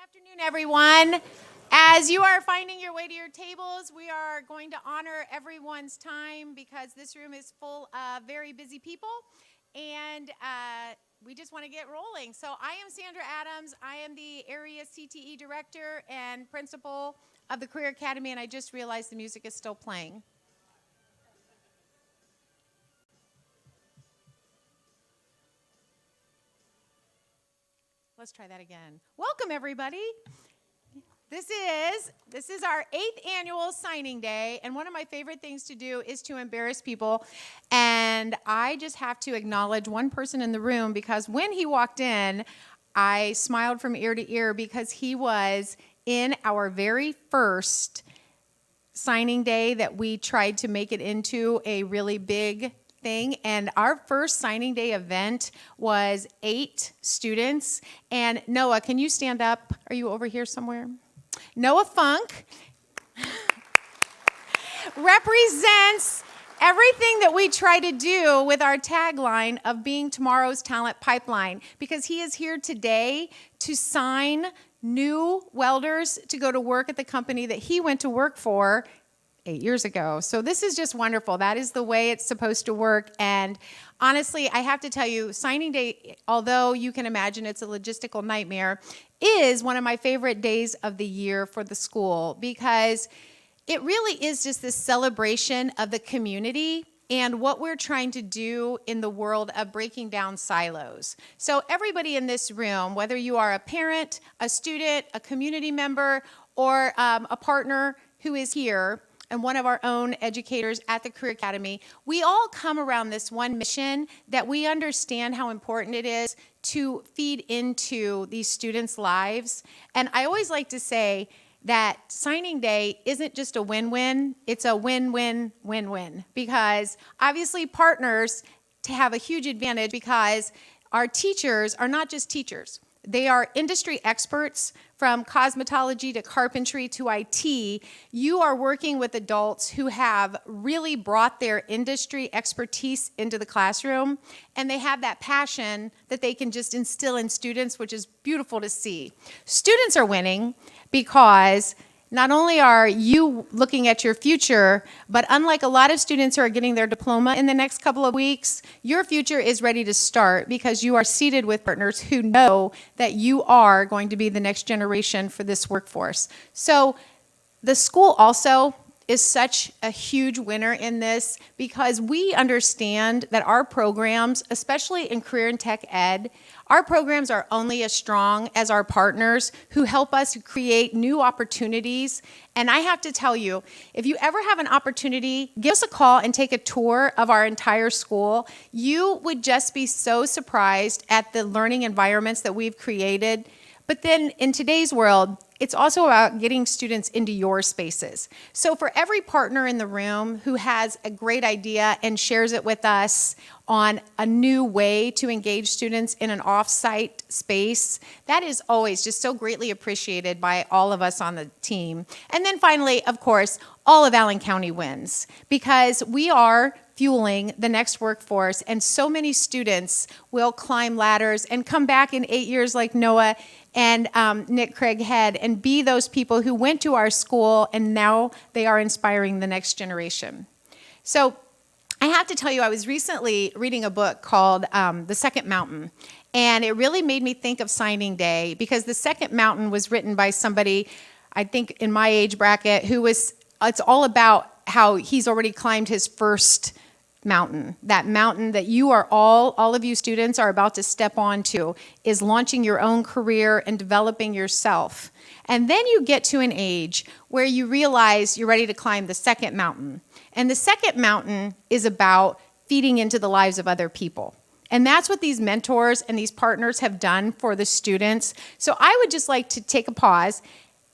afternoon, everyone. As you are finding your way to your tables, we are going to honor everyone's time because this room is full of very busy people, and we just want to get rolling. So I am Sandra Adams. I am the area CTE director and principal of the Career Academy, and I just realized the music is still playing. Let's try that again. Welcome, everybody. This is our 8th annual signing day, and one of my favorite things to do is to embarrass people. And I just have to acknowledge one person in the room because when he walked in, I smiled from ear to ear because he was in our very first signing day that we tried to make it into a really big thing. And our first signing day event was 8 students. And Noah, can you stand up? Are you over here somewhere? Noah Funk represents everything that we try to do with our tagline of being tomorrow's talent pipeline, because he is here today to sign new welders to go to work at the company that he went to work for 8 years ago. So this is just wonderful. That is the way it's supposed to work. And honestly, I have to tell you, signing day, although you can imagine it's a logistical nightmare, is one of my favorite days of the year for the school because it really is just this celebration of the community and what we're trying to do in the world of breaking down silos. So everybody in this room, whether you are a parent, a student, a community member, or a partner who is here, and one of our own educators at the Career Academy, we all come around this one mission that we understand how important it is to feed into these students' lives. And I always like to say that signing day isn't just a win-win, it's a win-win-win-win. Because obviously partners have a huge advantage because our teachers are not just teachers. They are industry experts from cosmetology to carpentry to IT. You are working with adults who have really brought their industry expertise into the classroom, and they have that passion that they can just instill in students, which is beautiful to see. Students are winning because not only are you looking at your future, but unlike a lot of students who are getting their diploma in the next couple of weeks, your future is ready to start because you are seated with partners who know that you are going to be the next generation for this workforce. So the school also is such a huge winner in this because we understand that our programs, especially in career and tech ed, our programs are only as strong as our partners who help us create new opportunities. And I have to tell you, if you ever have an opportunity, give us a call and take a tour of our entire school. You would just be so surprised at the learning environments that we've created. But then in today's world, it's also about getting students into your spaces. So for every partner in the room who has a great idea and shares it with us on a new way to engage students in an off-site space, that is always just so greatly appreciated by all of us on the team. And then finally, of course, all of Allen County wins because we are fueling the next workforce, and so many students will climb ladders and come back in 8 years like Noah and Nick Craighead and be those people who went to our school and now they are inspiring the next generation. So I have to tell you, I was recently reading a book called The Second Mountain, and it really made me think of signing day because The Second Mountain was written by somebody, I think in my age bracket, it's all about how he's already climbed his first mountain. That mountain that you are all of you students are about to step onto is launching your own career and developing yourself. And then you get to an age where you realize you're ready to climb the second mountain. And the second mountain is about feeding into the lives of other people. And that's what these mentors and these partners have done for the students. So I would just like to take a pause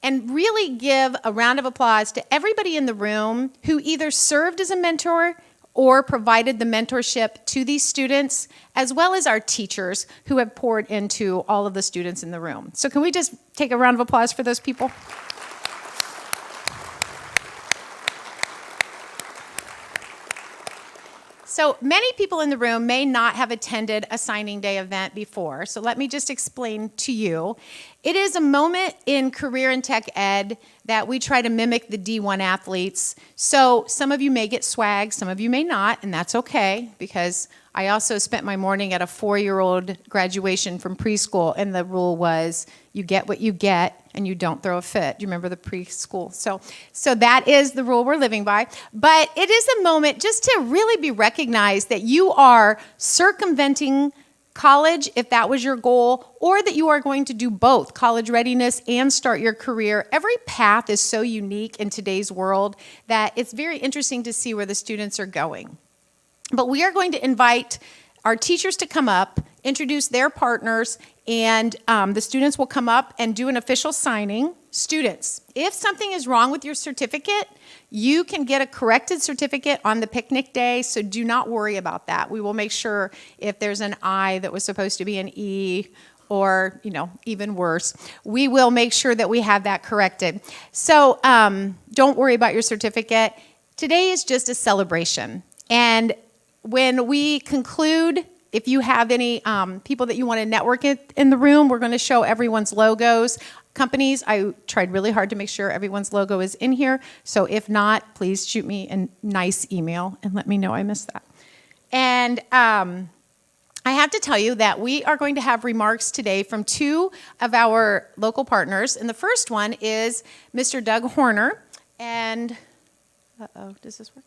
and really give a round of applause to everybody in the room who either served as a mentor or provided the mentorship to these students, as well as our teachers who have poured into all of the students in the room. So can we just take a round of applause for those people? So many people in the room may not have attended a signing day event before. So let me just explain to you. It is a moment in career and tech ed that we try to mimic the D1 athletes. So some of you may get swag, some of you may not, and that's okay, because I also spent my morning at a 4-year-old graduation from preschool, and the rule was you get what you get and you don't throw a fit. Do you remember the preschool? So that is the rule we're living by. But it is a moment just to really be recognized that you are circumventing college, if that was your goal, or that you are going to do both, college readiness and start your career. Every path is so unique in today's world that it's very interesting to see where the students are going. But we are going to invite our teachers to come up, introduce their partners, and the students will come up and do an official signing. Students, if something is wrong with your certificate, you can get a corrected certificate on the picnic day, so do not worry about that. We will make sure if there's an I that was supposed to be an E, or, even worse, we will make sure that we have that corrected. So don't worry about your certificate. Today is just a celebration. And when we conclude, if you have any people that you want to network in the room, we're going to show everyone's logos. Companies, I tried really hard to make sure everyone's logo is in here. So if not, please shoot me a nice email and let me know I missed that. And I have to tell you that we are going to have remarks today from 2 of our local partners. And the first one is Mr. Doug Horner. And, does this work?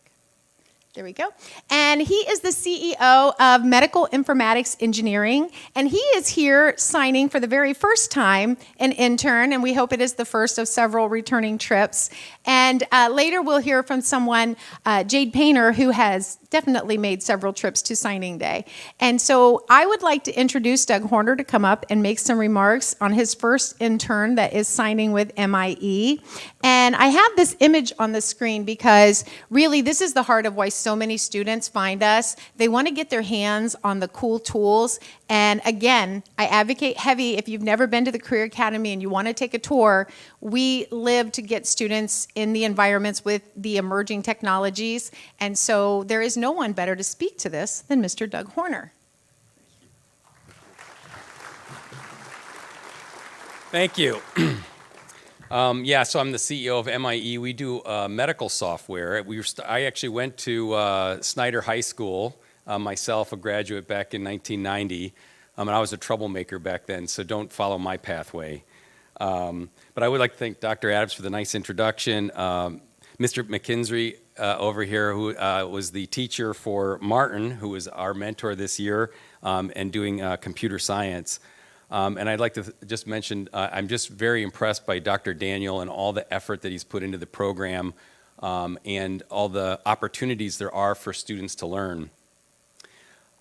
There we go. And he is the CEO of Medical Informatics Engineering, and he is here signing for the very first time an intern, and we hope it is the first of several returning trips. And later we'll hear from someone, Jade Painter, who has definitely made several trips to signing day. And so I would like to introduce Doug Horner to come up and make some remarks on his first intern that is signing with MIE. And I have this image on the screen because really this is the heart of why so many students find us. They want to get their hands on the cool tools. And again, I advocate heavy, if you've never been to the Career Academy and you want to take a tour, we live to get students in the environments with the emerging technologies. And so there is no one better to speak to this than Mr. Doug Horner. Thank you. So I'm the CEO of MIE. We do medical software. I actually went to Snyder High School myself, a graduate back in 1990, and I was a troublemaker back then, so don't follow my pathway. But I would like to thank Dr. Adams for the nice introduction. Mr. McKinstry over here, who was the teacher for Martin, who was our mentor this year, and doing computer science. And I'd like to just mention, I'm just very impressed by Dr. Daniel and all the effort that he's put into the program and all the opportunities there are for students to learn.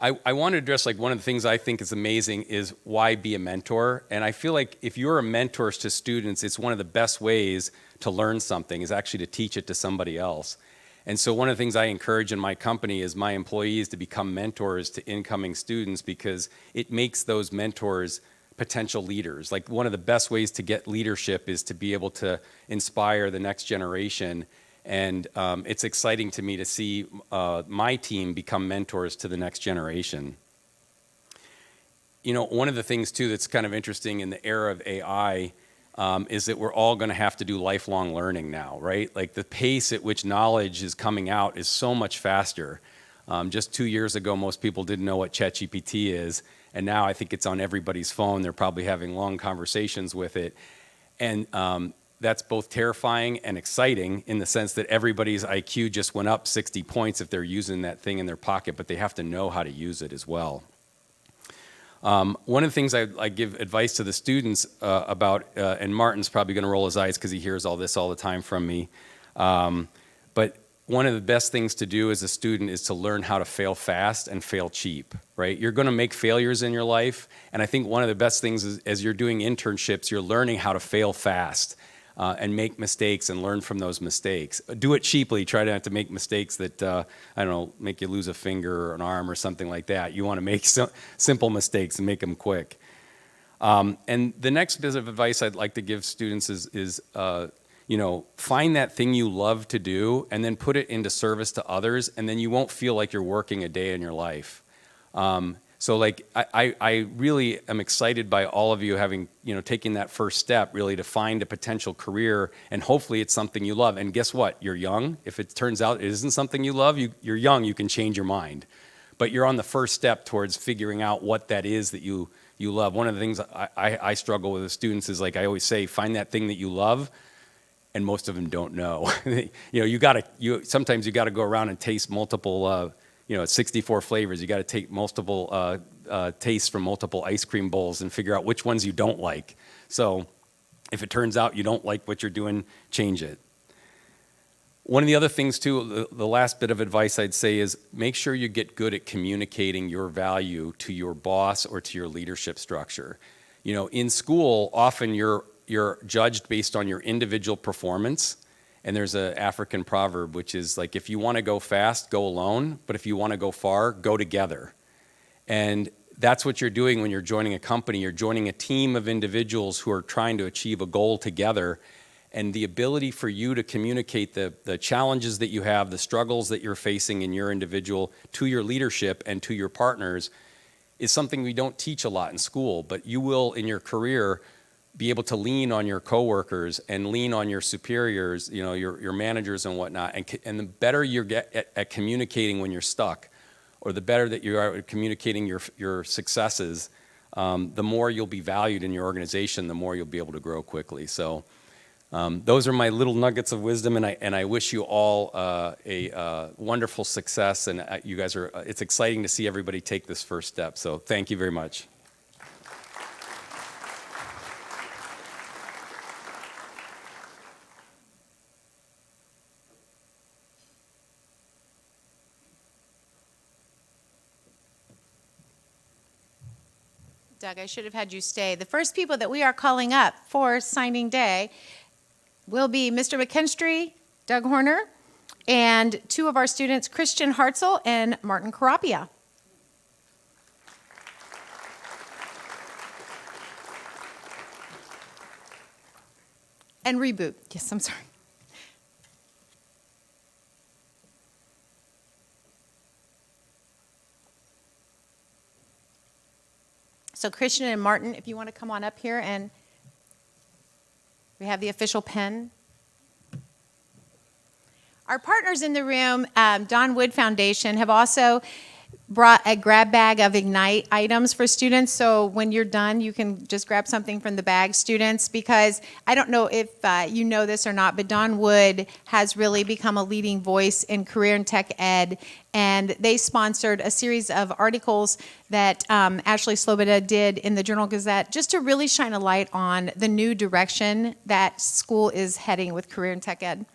I want to address, one of the things I think is amazing is why be a mentor? And I feel like if you're a mentor to students, it's one of the best ways to learn something is actually to teach it to somebody else. And so one of the things I encourage in my company is my employees to become mentors to incoming students because it makes those mentors potential leaders. One of the best ways to get leadership is to be able to inspire the next generation. And it's exciting to me to see my team become mentors to the next generation. One of the things, too, that's kind of interesting in the era of AI is that we're all going to have to do lifelong learning now, right? The pace at which knowledge is coming out is so much faster. Just 2 years ago, most people didn't know what ChatGPT is, and now I think it's on everybody's phone. They're probably having long conversations with it. And that's both terrifying and exciting in the sense that everybody's IQ just went up 60 points if they're using that thing in their pocket, but they have to know how to use it as well. One of the things I give advice to the students about, and Martin's probably going to roll his eyes because he hears all this all the time from me, but one of the best things to do as a student is to learn how to fail fast and fail cheap, right? You're going to make failures in your life, and I think one of the best things is as you're doing internships, you're learning how to fail fast. And make mistakes and learn from those mistakes. Do it cheaply. Try not to make mistakes that, make you lose a finger or an arm or something like that. You want to make simple mistakes and make them quick. And the next bit of advice I'd like to give students is find that thing you love to do and then put it into service to others, and then you won't feel like you're working a day in your life. So like, I really am excited by all of you having, taking that first step really to find a potential career, and hopefully it's something you love. And guess what? You're young. If it turns out it isn't something you love, you're young, you can change your mind. But you're on the first step towards figuring out what that is that you love. One of the things I struggle with students is, like I always say, find that thing that you love, and most of them don't know. Sometimes you gotta go around and taste multiple 64 flavors. You got to take multiple tastes from multiple ice cream bowls and figure out which ones you don't like. So if it turns out you don't like what you're doing, change it. One of the other things too, the last bit of advice I'd say is make sure you get good at communicating your value to your boss or to your leadership structure. In school, often you're judged based on your individual performance. And there's an African proverb, which is like, if you want to go fast, go alone. But if you want to go far, go together. And that's what you're doing when you're joining a company. You're joining a team of individuals who are trying to achieve a goal together. And the ability for you to communicate the challenges that you have, the struggles that you're facing in your individual to your leadership and to your partners is something we don't teach a lot in school. But you will, in your career, be able to lean on your coworkers and lean on your superiors, your managers and whatnot. And the better you get at communicating when you're stuck, or the better that you are at communicating your successes, the more you'll be valued in your organization, the more you'll be able to grow quickly. So those are my little nuggets of wisdom, and I wish you all a wonderful success. And you guys it's exciting to see everybody take this first step. So thank you very much. Doug, I should have had you stay. The first people that we are calling up for signing day will be Mr. McKinstry, Doug Horner, and two of our students, Christian Hartzell and Martin Carapia. And Reboot. Yes, I'm sorry. So Christian and Martin, if you want to come on up here, and we have the official pen. Our partners in the room, Don Wood Foundation, have also brought a grab bag of Ignite items for students. So when you're done, you can just grab something from the bag, students, because I don't know if you know this or not, but Don Wood has really become a leading voice in career and tech ed. And they sponsored a series of articles that Ashley Slobodka did in the Journal Gazette just to really shine a light on the new direction that school is heading with career and tech ed.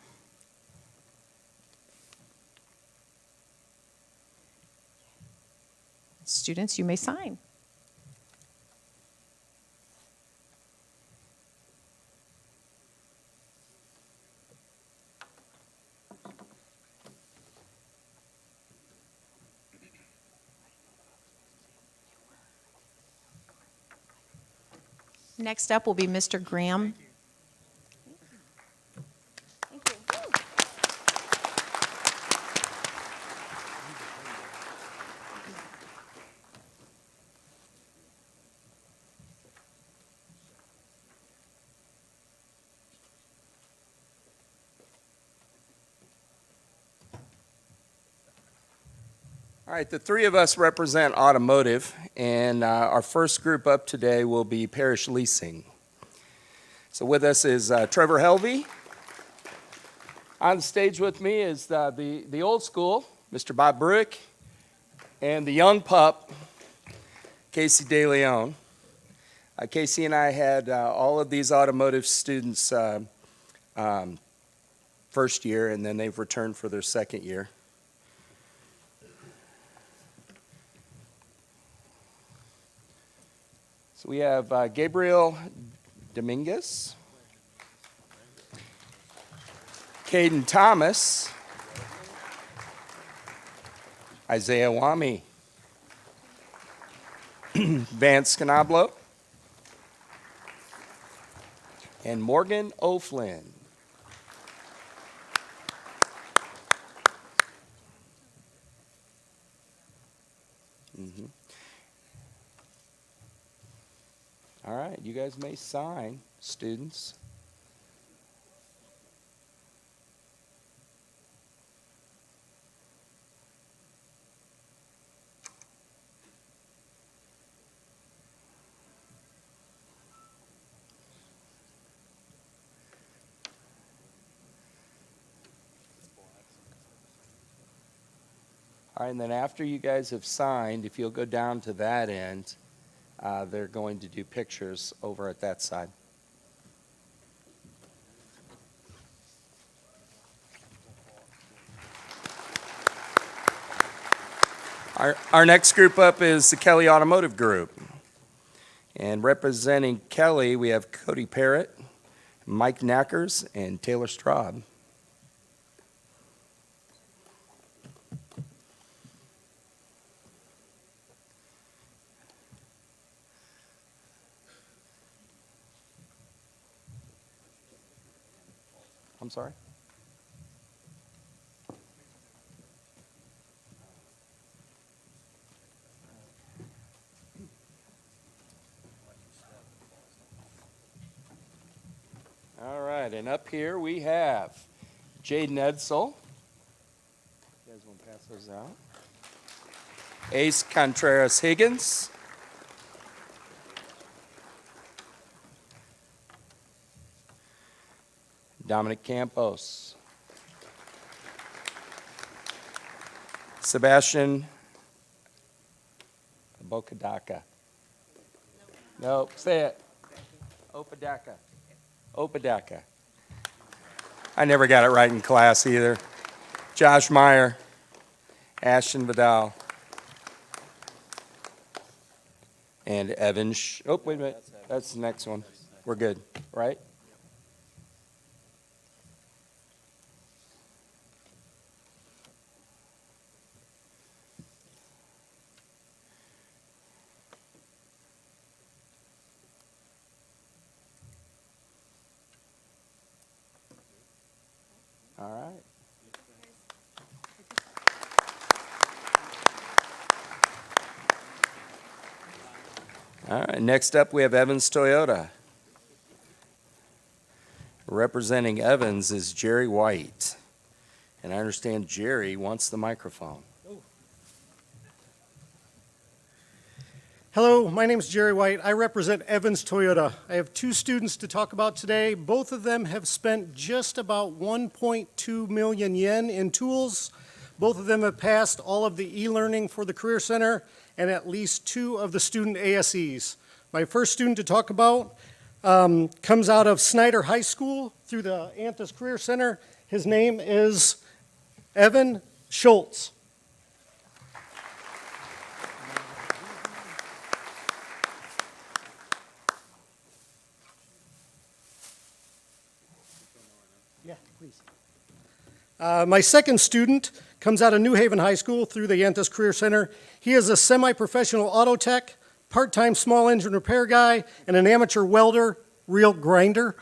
Students, you may sign. Next up will be Mr. Graham. All right, the three of us represent automotive, and our first group up today will be Parish Leasing. So with us is Trevor Helvey. On stage with me is the old school, Mr. Bob Bruick, and the young pup, Casey DeLeon. Casey and I had all of these automotive students first year, and then they've returned for their second year. So we have Gabriel Dominguez, Caden Thomas, Isaiah Wami, Vance Canablo, and Morgan O'Flynn. Mhm. All right, you guys may sign, students. All right, and then after you guys have signed, if you'll go down to that end, they're going to do pictures over at that side. Our next group up is the Kelly Automotive Group. And representing Kelly, we have Cody Parrott, Mike Knackers, and Taylor Straub. I'm sorry? All right, and up here we have Jaden Edsel. You guys want to pass those out? Ace Contreras Higgins. Dominic Campos. Sebastian Bokadaka. No, say it. Opadaka. Opadaka. I never got it right in class either. Josh Meyer. Ashton Vidal. And Evan. Oh, wait a minute. That's the next one. We're good, right? All right. All right, next up we have Evans Toyota. Representing Evans is Jerry White. And I understand Jerry wants the microphone. Hello, my name is Jerry White. I represent Evans Toyota. I have two students to talk about today. Both of them have spent just about 1.2 million yen in tools. Both of them have passed all of the e-learning for the Career Center and at least 2 of the student ASEs. My first student to talk about comes out of Snyder High School through the Anthus Career Center. His name is Evan Schultz. Yeah, please. My second student comes out of New Haven High School through the Anthus Career Center. He is a semi-professional auto tech, part-time small engine repair guy, and an amateur welder, real grinder.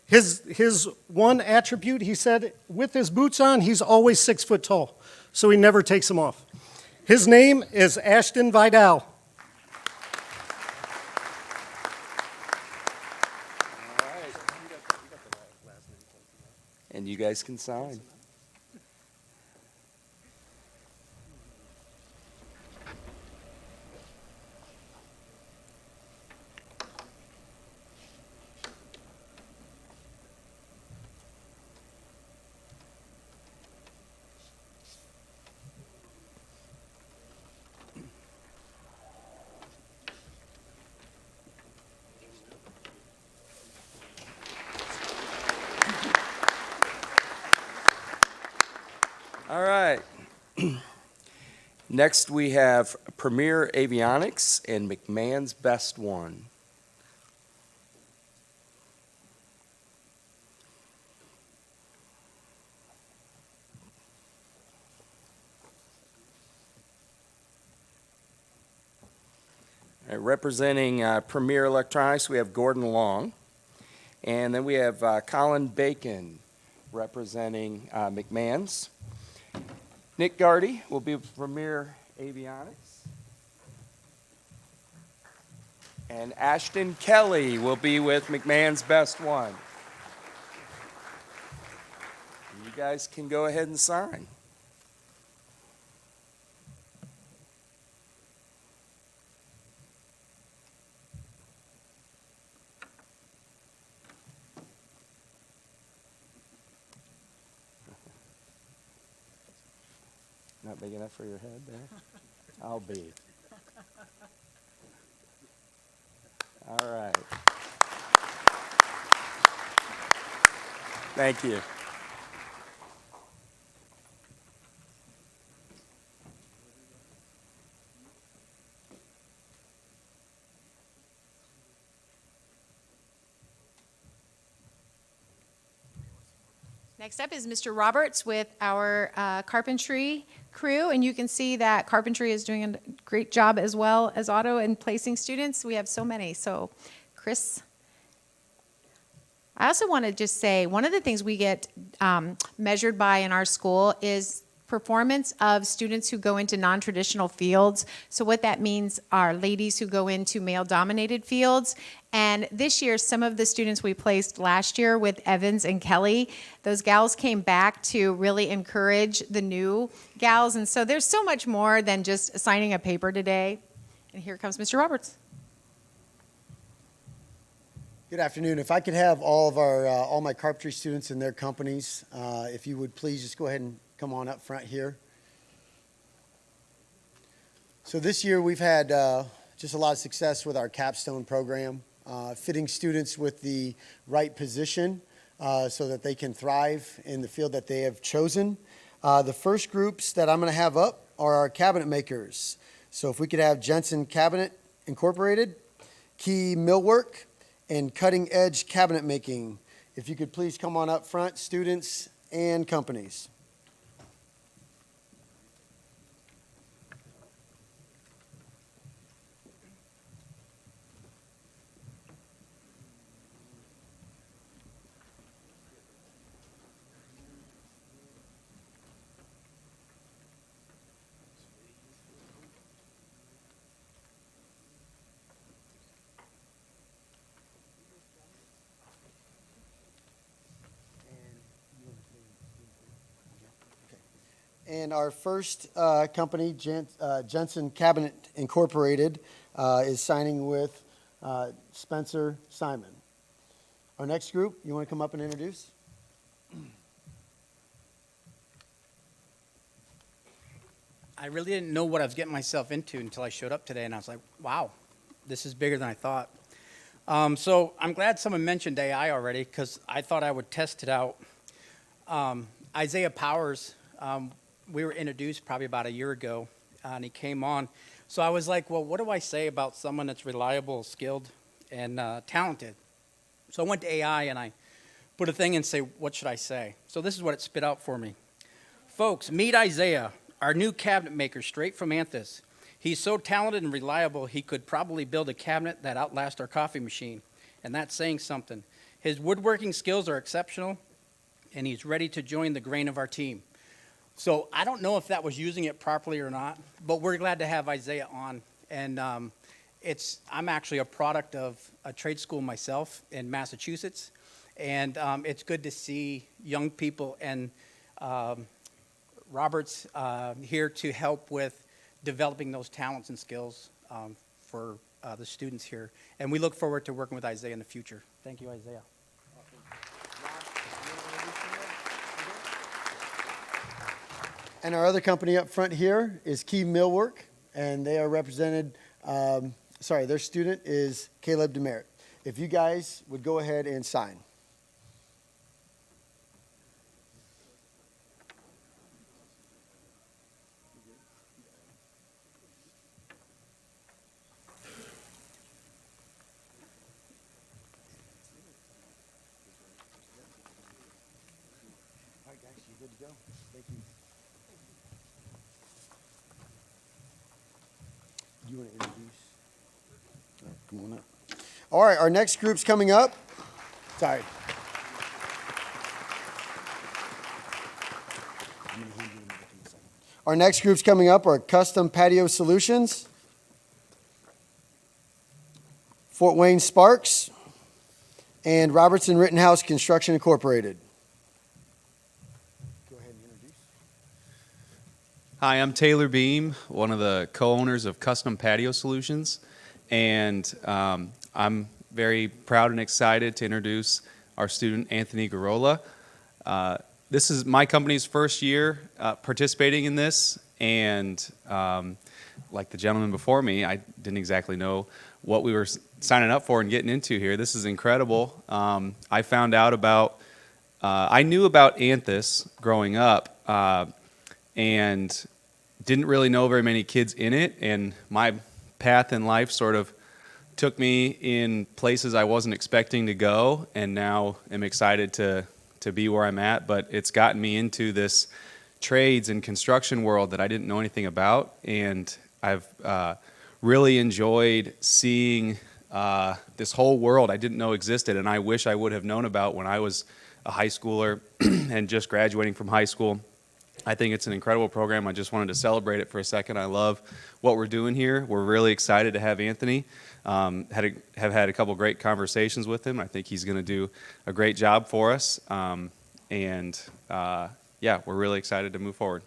His one attribute, he said, with his boots on, he's always 6 foot tall, so he never takes them off. His name is Ashton Vidal. And you guys can sign. All right. Next, we have Premier Avionics and McMahon's Best One. All right, representing Premier Electronics, we have Gordon Long. And then we have Colin Bacon representing McMahon's. Nick Gardy will be with Premier Avionics. And Ashton Kelly will be with McMahon's Best One. You guys can go ahead and sign. Not big enough for your head there? I'll be. All right. Thank you. Next up is Mr. Roberts with our carpentry crew, and you can see that carpentry is doing a great job as well as auto in placing students. We have so many. So, Chris. I also want to just say one of the things we get measured by in our school is performance of students who go into non-traditional fields. So what that means are ladies who go into male-dominated fields. And this year, some of the students we placed last year with Evans and Kelly, those gals came back to really encourage the new gals. And so there's so much more than just signing a paper today. And here comes Mr. Roberts. Good afternoon. If I could have all my carpentry students and their companies, if you would please just go ahead and come on up front here. So this year we've had just a lot of success with our capstone program, fitting students with the right position so that they can thrive in the field that they have chosen. The first groups that I'm going to have up are our cabinet makers. So if we could have Jensen Cabinet Incorporated, Key Millwork, and Cutting Edge Cabinet Making. If you could please come on up front, students and companies. And our first company, Jensen Cabinet Incorporated, is signing with Spencer Simon. Our next group, you want to come up and introduce? I really didn't know what I was getting myself into until I showed up today, and I was like, wow, this is bigger than I thought. So I'm glad someone mentioned AI already, because I thought I would test it out. Isaiah Powers, we were introduced probably about a year ago, and he came on. So I was like, well, what do I say about someone that's reliable, skilled, and talented? So I went to AI, and I put a thing and say, what should I say? So this is what it spit out for me. Folks, meet Isaiah, our new cabinet maker straight from Anthus. He's so talented and reliable, he could probably build a cabinet that outlasts our coffee machine, and that's saying something. His woodworking skills are exceptional, and he's ready to join the grain of our team. So I don't know if that was using it properly or not, but we're glad to have Isaiah on. And I'm actually a product of a trade school myself in Massachusetts, and it's good to see young people and Robert's here to help with developing those talents and skills for the students here. And we look forward to working with Isaiah in the future. Thank you, Isaiah. And our other company up front here is Key Millwork, and they are represented, their student is Caleb Demerit. If you guys would go ahead and sign. All right, guys, you good to go? Thank you. You want to introduce? All right, come on up. All right, our next group's coming up. Sorry. Our next group's coming up are Custom Patio Solutions. Fort Wayne Sparks, and Robertson Rittenhouse Construction Incorporated. Go ahead and introduce. Hi, I'm Taylor Beam, one of the co-owners of Custom Patio Solutions, and I'm very proud and excited to introduce our student Anthony Garola. This is my company's first year participating in this, and like the gentleman before me, I didn't exactly know what we were signing up for and getting into here. This is incredible. I found out about, I knew about Anthus growing up, and didn't really know very many kids in it, and my path in life sort of took me in places I wasn't expecting to go, and now am excited to be where I'm at. But it's gotten me into this trades and construction world that I didn't know anything about, and I've really enjoyed seeing this whole world I didn't know existed, and I wish I would have known about when I was a high schooler and just graduating from high school. I think it's an incredible program. I just wanted to celebrate it for a second. I love what we're doing here. We're really excited to have Anthony. Have had a couple great conversations with him. I think he's going to do a great job for us. Yeah, we're really excited to move forward.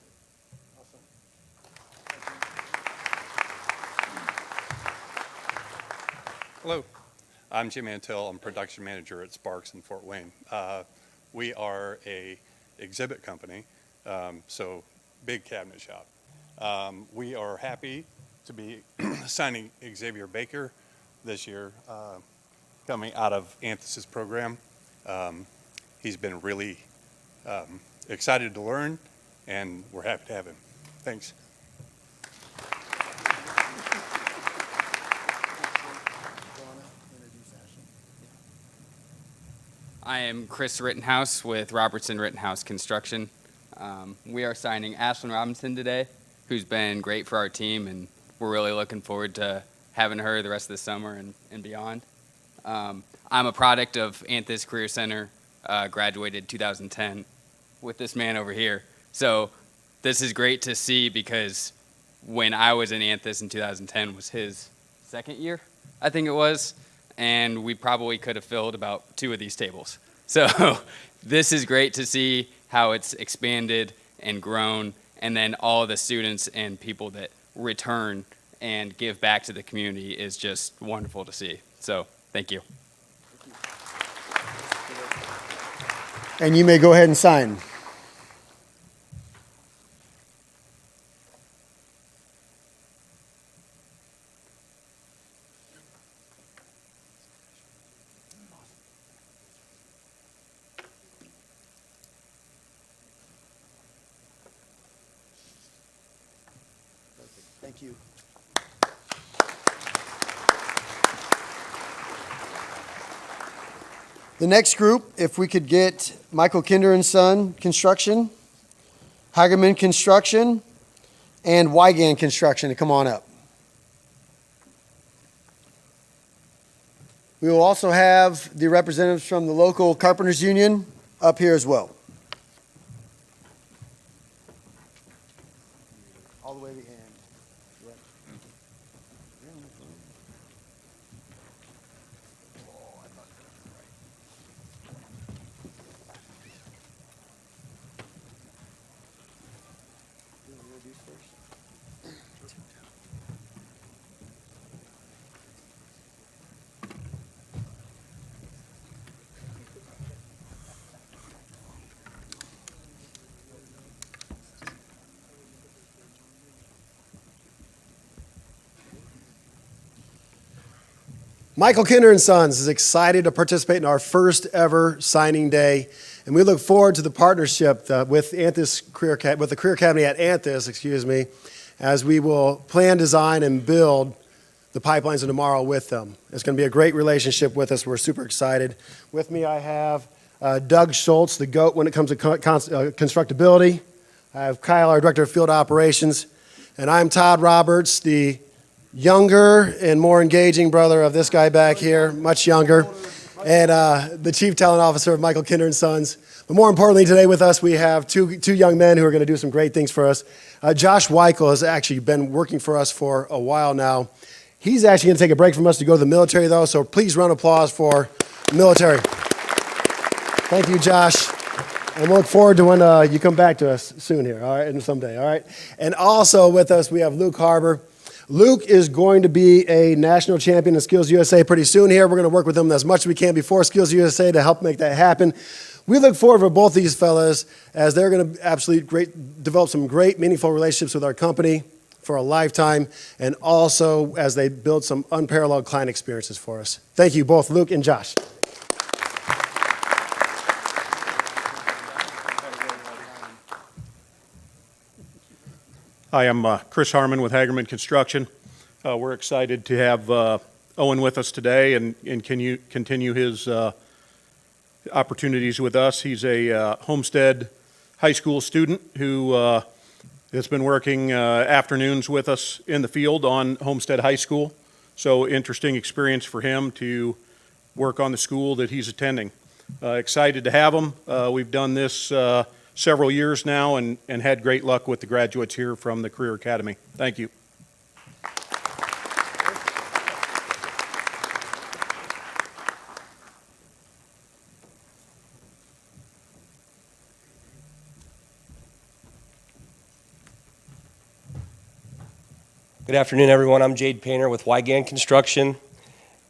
Hello, I'm Jim Antill. I'm production manager at Sparks in Fort Wayne. We are a exhibit company, so big cabinet shop. We are happy to be signing Xavier Baker this year, coming out of Anthus's program. He's been really excited to learn, and we're happy to have him. Thanks. I am Chris Rittenhouse with Robertson Rittenhouse Construction. We are signing Ashlyn Robinson today, who's been great for our team, and we're really looking forward to having her the rest of the summer and beyond. I'm a product of Anthus Career Center, graduated 2010 with this man over here. So this is great to see, because when I was in Anthus in 2010 was his second year, I think it was, and we probably could have filled about 2 of these tables. So this is great to see how it's expanded and grown, and then all the students and people that return and give back to the community is just wonderful to see. So thank you. And you may go ahead and sign. Thank you. The next group, if we could get Michael Kinder and Son Construction, Hagerman Construction, and Wygan Construction to come on up. We will also have the representatives from the local Carpenters Union up here as well. All the way to the end. Yep. Michael Kinder and Sons is excited to participate in our first ever signing day, and we look forward to the partnership with the Career Academy at Anthus, as we will plan, design, and build the pipelines of tomorrow with them. It's going to be a great relationship with us. We're super excited. With me, I have Doug Schultz, the GOAT when it comes to constructability. I have Kyle, our Director of Field Operations, and I'm Todd Roberts, the younger and more engaging brother of this guy back here, much younger, and the Chief Talent Officer of Michael Kinder and Sons. But more importantly, today with us, we have two young men who are going to do some great things for us. Josh Weichel has actually been working for us for a while now. He's actually going to take a break from us to go to the military, though, so please round of applause for the military. Thank you, Josh. And we'll look forward to when you come back to us soon here, all right, and someday, all right? And also with us, we have Luke Harbor. Luke is going to be a national champion in Skills USA pretty soon here. We're going to work with him as much as we can before Skills USA to help make that happen. We look forward for both these fellas as they're going to develop some great, meaningful relationships with our company for a lifetime, and also as they build some unparalleled client experiences for us. Thank you both, Luke and Josh. Hi, I'm Chris Harmon with Hagerman Construction. We're excited to have Owen with us today and continue his opportunities with us. He's a Homestead High School student who has been working afternoons with us in the field on Homestead High School. So interesting experience for him to work on the school that he's attending. Excited to have him. We've done this several years now and had great luck with the graduates here from the Career Academy. Thank you. Good afternoon, everyone. I'm Jade Painter with Wygan Construction.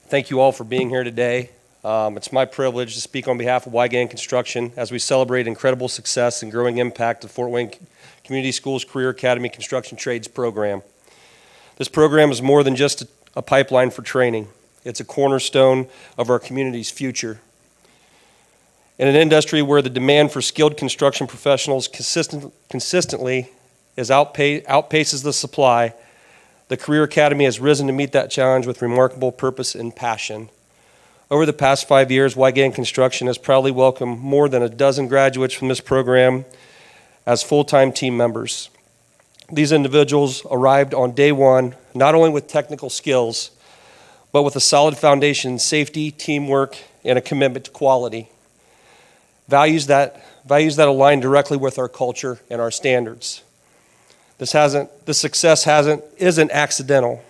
Thank you all for being here today. It's my privilege to speak on behalf of Wygan Construction as we celebrate incredible success and growing impact of Fort Wayne Community Schools Career Academy Construction Trades program. This program is more than just a pipeline for training. It's a cornerstone of our community's future. In an industry where the demand for skilled construction professionals consistently outpaces the supply, the Career Academy has risen to meet that challenge with remarkable purpose and passion. Over the past 5 years, Wygan Construction has proudly welcomed more than a dozen graduates from this program as full-time team members. These individuals arrived on day one, not only with technical skills, but with a solid foundation in safety, teamwork, and a commitment to quality. Values that align directly with our culture and our standards. This success isn't accidental.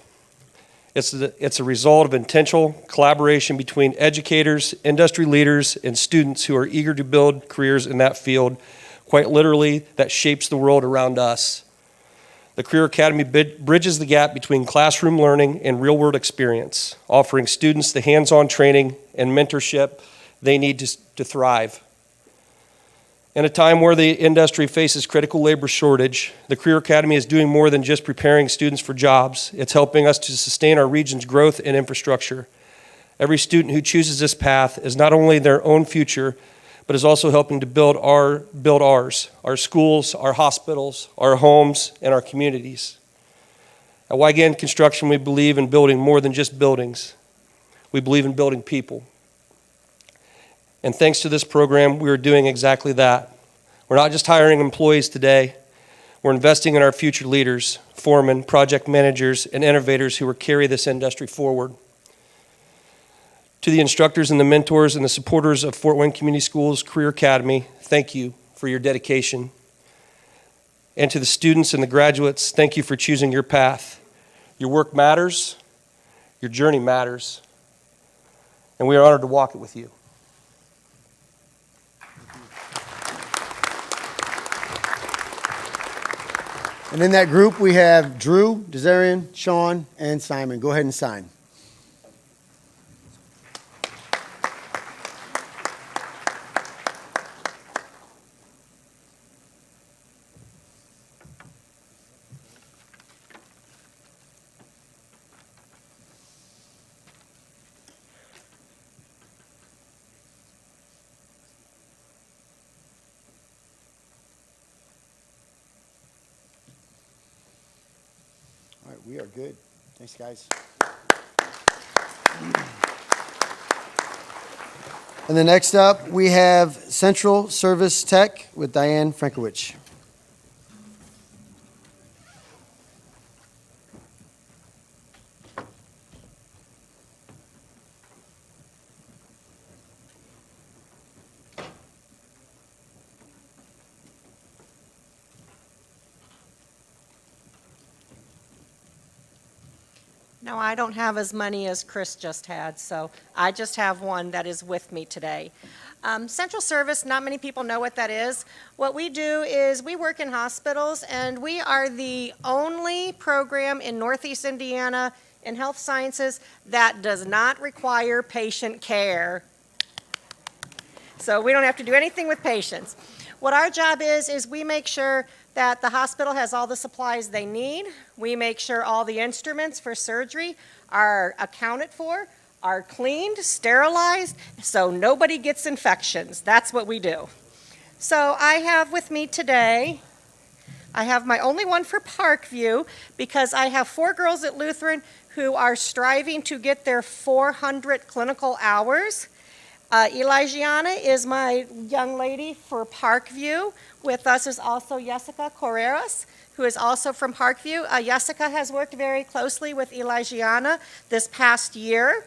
It's a result of intentional collaboration between educators, industry leaders, and students who are eager to build careers in that field, quite literally, that shapes the world around us. The Career Academy bridges the gap between classroom learning and real-world experience, offering students the hands-on training and mentorship they need to thrive. In a time where the industry faces critical labor shortage, the Career Academy is doing more than just preparing students for jobs. It's helping us to sustain our region's growth and infrastructure. Every student who chooses this path is not only their own future, but is also helping to build ours, our schools, our hospitals, our homes, and our communities. At Wygan Construction, we believe in building more than just buildings. We believe in building people. And thanks to this program, we are doing exactly that. We're not just hiring employees today. We're investing in our future leaders, foremen, project managers, and innovators who will carry this industry forward. To the instructors and the mentors and the supporters of Fort Wayne Community Schools Career Academy, thank you for your dedication. And to the students and the graduates, thank you for choosing your path. Your work matters, your journey matters, and we are honored to walk it with you. And in that group, we have Drew, Desarian, Sean, and Simon. Go ahead and sign. All right, we are good. Thanks, guys. And then next up, we have Central Service Tech with Diane Frankowicz. No, I don't have as many as Chris just had, so I just have one that is with me today. Central Service, not many people know what that is. What we do is we work in hospitals, and we are the only program in Northeast Indiana in health sciences that does not require patient care. So we don't have to do anything with patients. What our job is we make sure that the hospital has all the supplies they need. We make sure all the instruments for surgery are accounted for, are cleaned, sterilized, so nobody gets infections. That's what we do. So I have with me today, I have my only one for Parkview because I have 4 girls at Lutheran who are striving to get their 400 clinical hours. Elijah is my young lady for Parkview. With us is also Jessica Correras, who is also from Parkview. Jessica has worked very closely with Elijah this past year.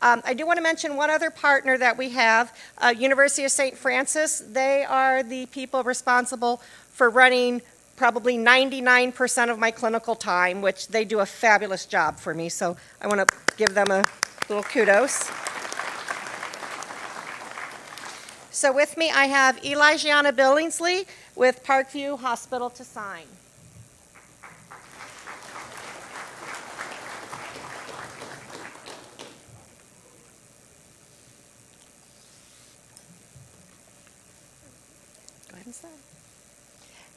I do want to mention one other partner that we have, University of St. Francis. They are the people responsible for running probably 99% of my clinical time, which they do a fabulous job for me. So I want to give them a little kudos. So with me, I have Elijah Billingsley with Parkview Hospital to sign. Go ahead and sign.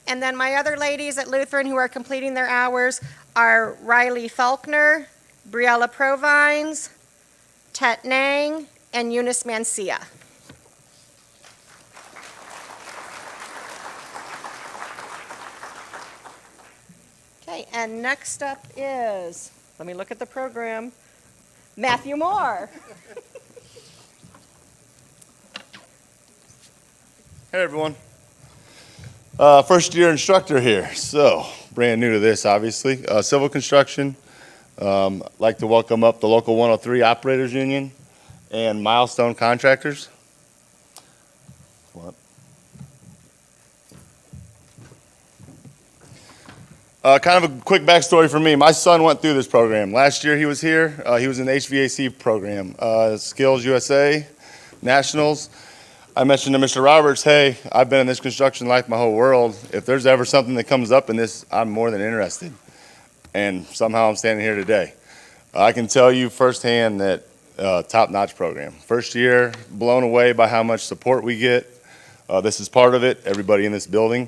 And then my other ladies at Lutheran who are completing their hours are Riley Faulkner, Briella Provines, Tet Nang, and Eunice Mancia. Okay, and next up is, let me look at the program, Matthew Moore. Hey everyone. First year instructor here, so brand new to this obviously. Civil construction, like to welcome up the local 103 Operators Union and Milestone Contractors. Kind of a quick backstory for me. My son went through this program. Last year he was here. He was in the HVAC program, Skills USA, Nationals. I mentioned to Mr. Roberts, hey, I've been in this construction life my whole world. If there's ever something that comes up in this, I'm more than interested. And somehow I'm standing here today. I can tell you firsthand that top-notch program. First year, blown away by how much support we get. This is part of it, everybody in this building.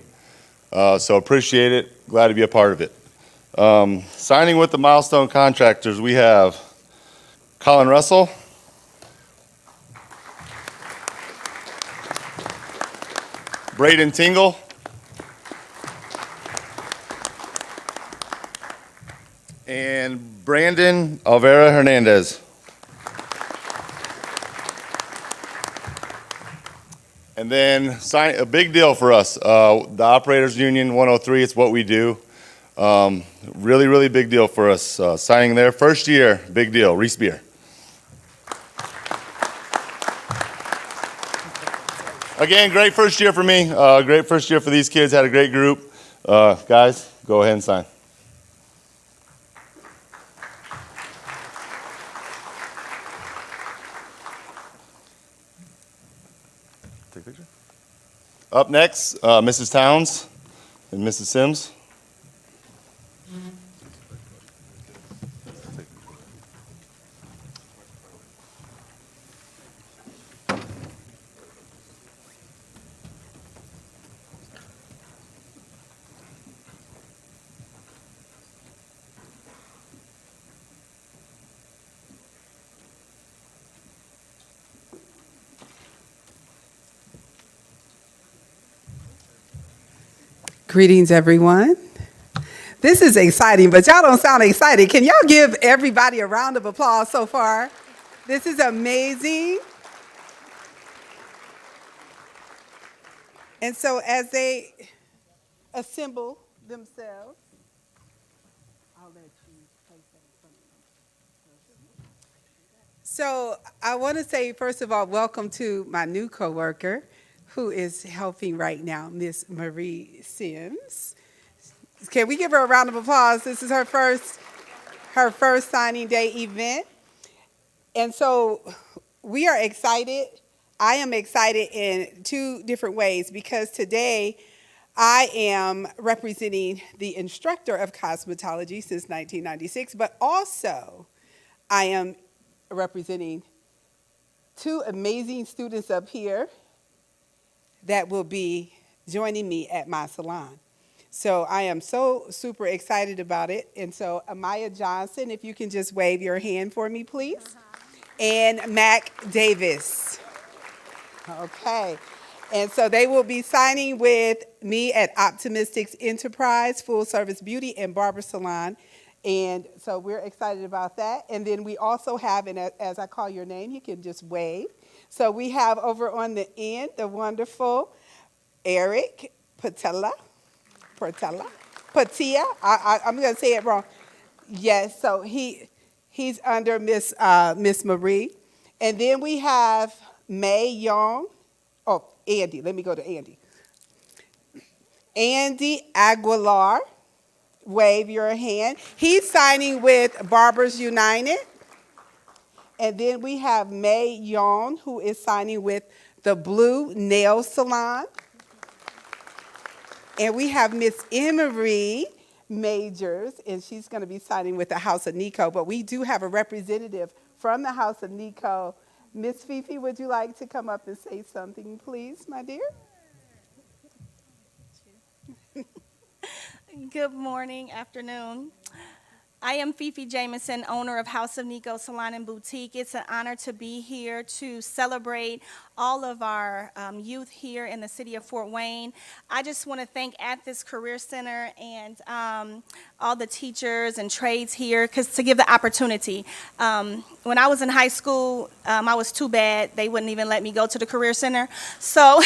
So appreciate it. Glad to be a part of it. Signing with the Milestone Contractors, we have Colin Russell, Braden Tingle, and Brandon Alvera Hernandez. And then a big deal for us, the Operators Union 103, it's what we do. Really, really big deal for us. Signing there, first year, big deal, Reese Beer. Again, great first year for me, great first year for these kids, had a great group. Guys, go ahead and sign. Take a picture. Up next, Mrs. Towns and Mrs. Sims. Greetings, everyone. This is exciting, but y'all don't sound excited. Can y'all give everybody a round of applause so far? This is amazing. And so as they assemble themselves, I'll let you place that in front of me. So I want to say, first of all, welcome to my new coworker, who is helping right now, Miss Marie Sims. Can we give her a round of applause? This is her first. her first signing day event. And so we are excited. I am excited in two different ways because today I am representing the instructor of cosmetology since 1996, but also I am representing two amazing students up here that will be joining me at my salon. So I am so super excited about it. And so Amaya Johnson, if you can just wave your hand for me, please. And Mac Davis. Okay. And so they will be signing with me at Optimistics Enterprise, Full Service Beauty and Barber Salon. And so we're excited about that. And then we also have, and as I call your name, you can just wave. So we have over on the end the wonderful Eric Patella. Patia. I'm going to say it wrong. Yes, so he's under Miss Marie. And then we have May Young. Oh, Andy. Let me go to Andy. Andy Aguilar. Wave your hand. He's signing with Barbers United. And then we have May Young, who is signing with the Blue Nail Salon. And we have Miss Emery Majors, and she's going to be signing with the House of Nico. But we do have a representative from the House of Nico. Miss Fifi, would you like to come up and say something, please, my dear? Good morning, afternoon. I am Fifi Jamison, owner of House of Nico Salon and Boutique. It's an honor to be here to celebrate all of our youth here in the city of Fort Wayne. I just want to thank At This Career Center and all the teachers and trades here to give the opportunity. When I was in high school, I was too bad. They wouldn't even let me go to the Career Center. So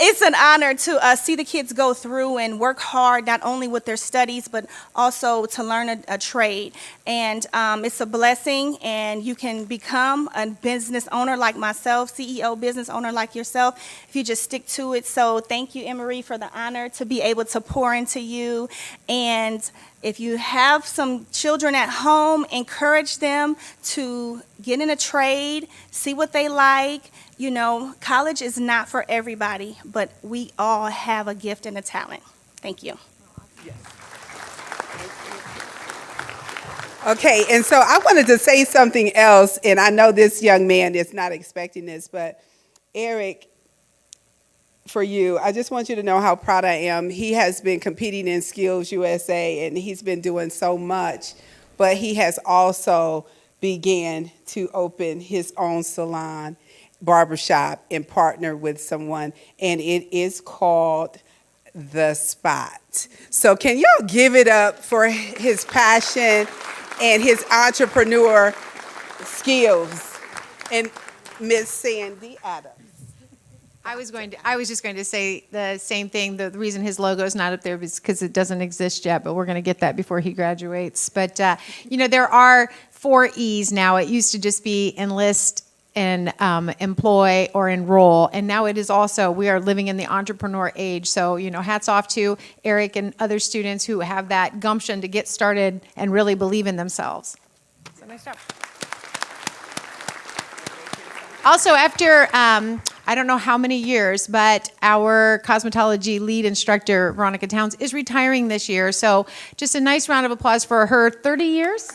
it's an honor to see the kids go through and work hard, not only with their studies, but also to learn a trade. And it's a blessing, and you can become a business owner like myself, CEO business owner like yourself, if you just stick to it. So thank you, Emery, for the honor to be able to pour into you. And if you have some children at home, encourage them to get in a trade, see what they like. You know, college is not for everybody, but we all have a gift and a talent. Thank you. Okay, and so I wanted to say something else, and I know this young man is not expecting this, but Eric, for you, I just want you to know how proud I am. He has been competing in Skills USA, and he's been doing so much, but he has also began to open his own salon, barbershop, and partner with someone, and it is called The Spot. So can y'all give it up for his passion and his entrepreneur skills? And Miss Sandy Adams. I was just going to say the same thing. The reason his logo is not up there is because it doesn't exist yet, but we're going to get that before he graduates. But, you know, there are 4 E's now. It used to just be enlist and employ or enroll. And now it is also, we are living in the entrepreneur age. So, you know, hats off to Eric and other students who have that gumption to get started and really believe in themselves. So nice job. Also, after, I don't know how many years, but our cosmetology lead instructor, Veronica Towns, is retiring this year. So just a nice round of applause for her 30 years.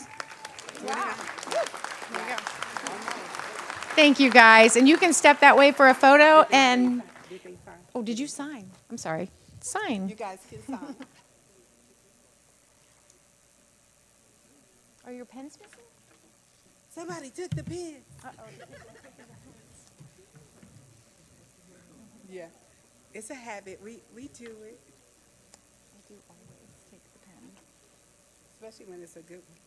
Wow. Thank you, guys. And you can step that way for a photo. And oh, did you sign? I'm sorry. Sign. You guys can sign. Are your pens missing? Somebody took the pen. Yeah, it's a habit. We do it. I do always take the pen. Especially when it's a good one.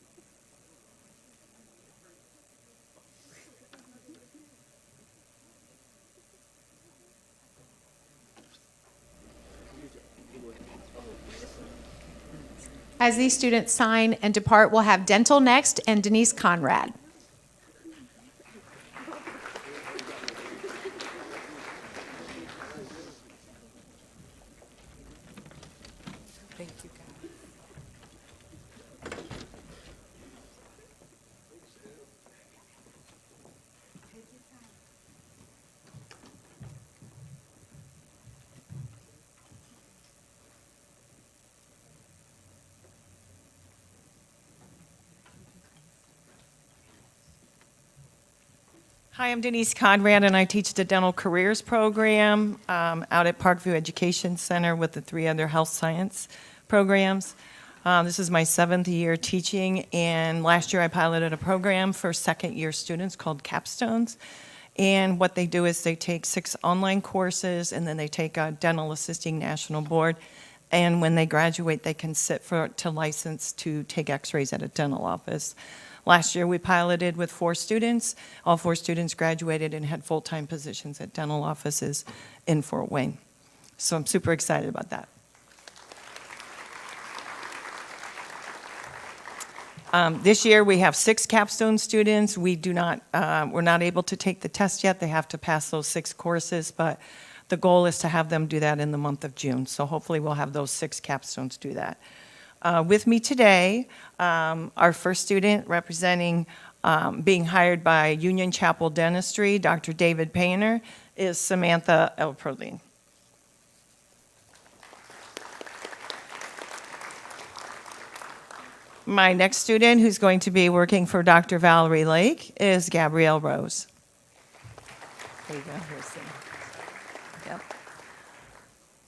As these students sign and depart, we'll have Dental next and Denise Conrad. Thank you, Hi, I'm Denise Conrad, and I teach the Dental Careers Program out at Parkview Education Center with the 3 other health science programs. This is my 7th year teaching, and last year I piloted a program for second-year students called Capstones. And what they do is they take 6 online courses, and then they take a Dental Assisting National Board. And when they graduate, they can sit to license to take x-rays at a dental office. Last year, we piloted with 4 students. All 4 students graduated and had full-time positions at dental offices in Fort Wayne. So I'm super excited about that. This year, we have 6 capstone students. We're not able to take the test yet. They have to pass those 6 courses, but the goal is to have them do that in the month of June. So hopefully, we'll have those 6 capstones do that. With me today, our first student representing being hired by Union Chapel Dentistry, Dr. David Painter, is Samantha Elperling. My next student, who's going to be working for Dr. Valerie Lake, is Gabrielle Rose. There you go. Here's Sam. Yep.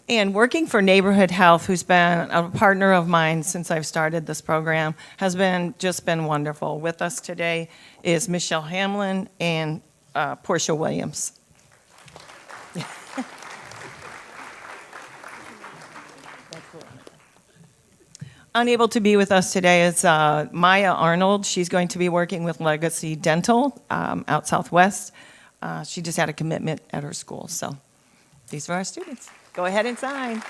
And working for Neighborhood Health, who's been a partner of mine since I've started this program, has just been wonderful. With us today is Michelle Hamlin and Portia Williams. Unable to be with us today is Maya Arnold. She's going to be working with Legacy Dental out Southwest. She just had a commitment at her school, so these are our students. Go ahead and sign.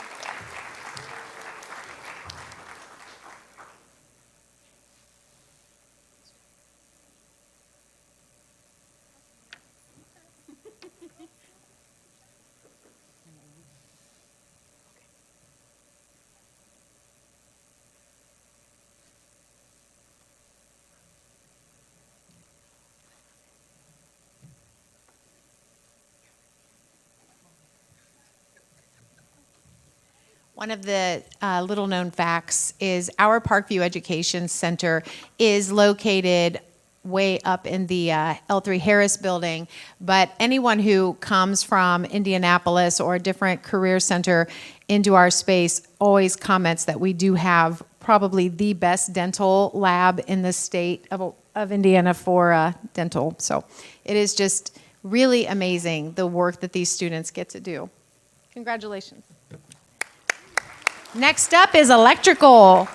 One of the little-known facts is our Parkview Education Center is located way up in the L3 Harris building, but anyone who comes from Indianapolis or a different career center into our space always comments that we do have probably the best dental lab in the state of Indiana for dental. So it is just really amazing the work that these students get to do. Congratulations. Next up is electrical.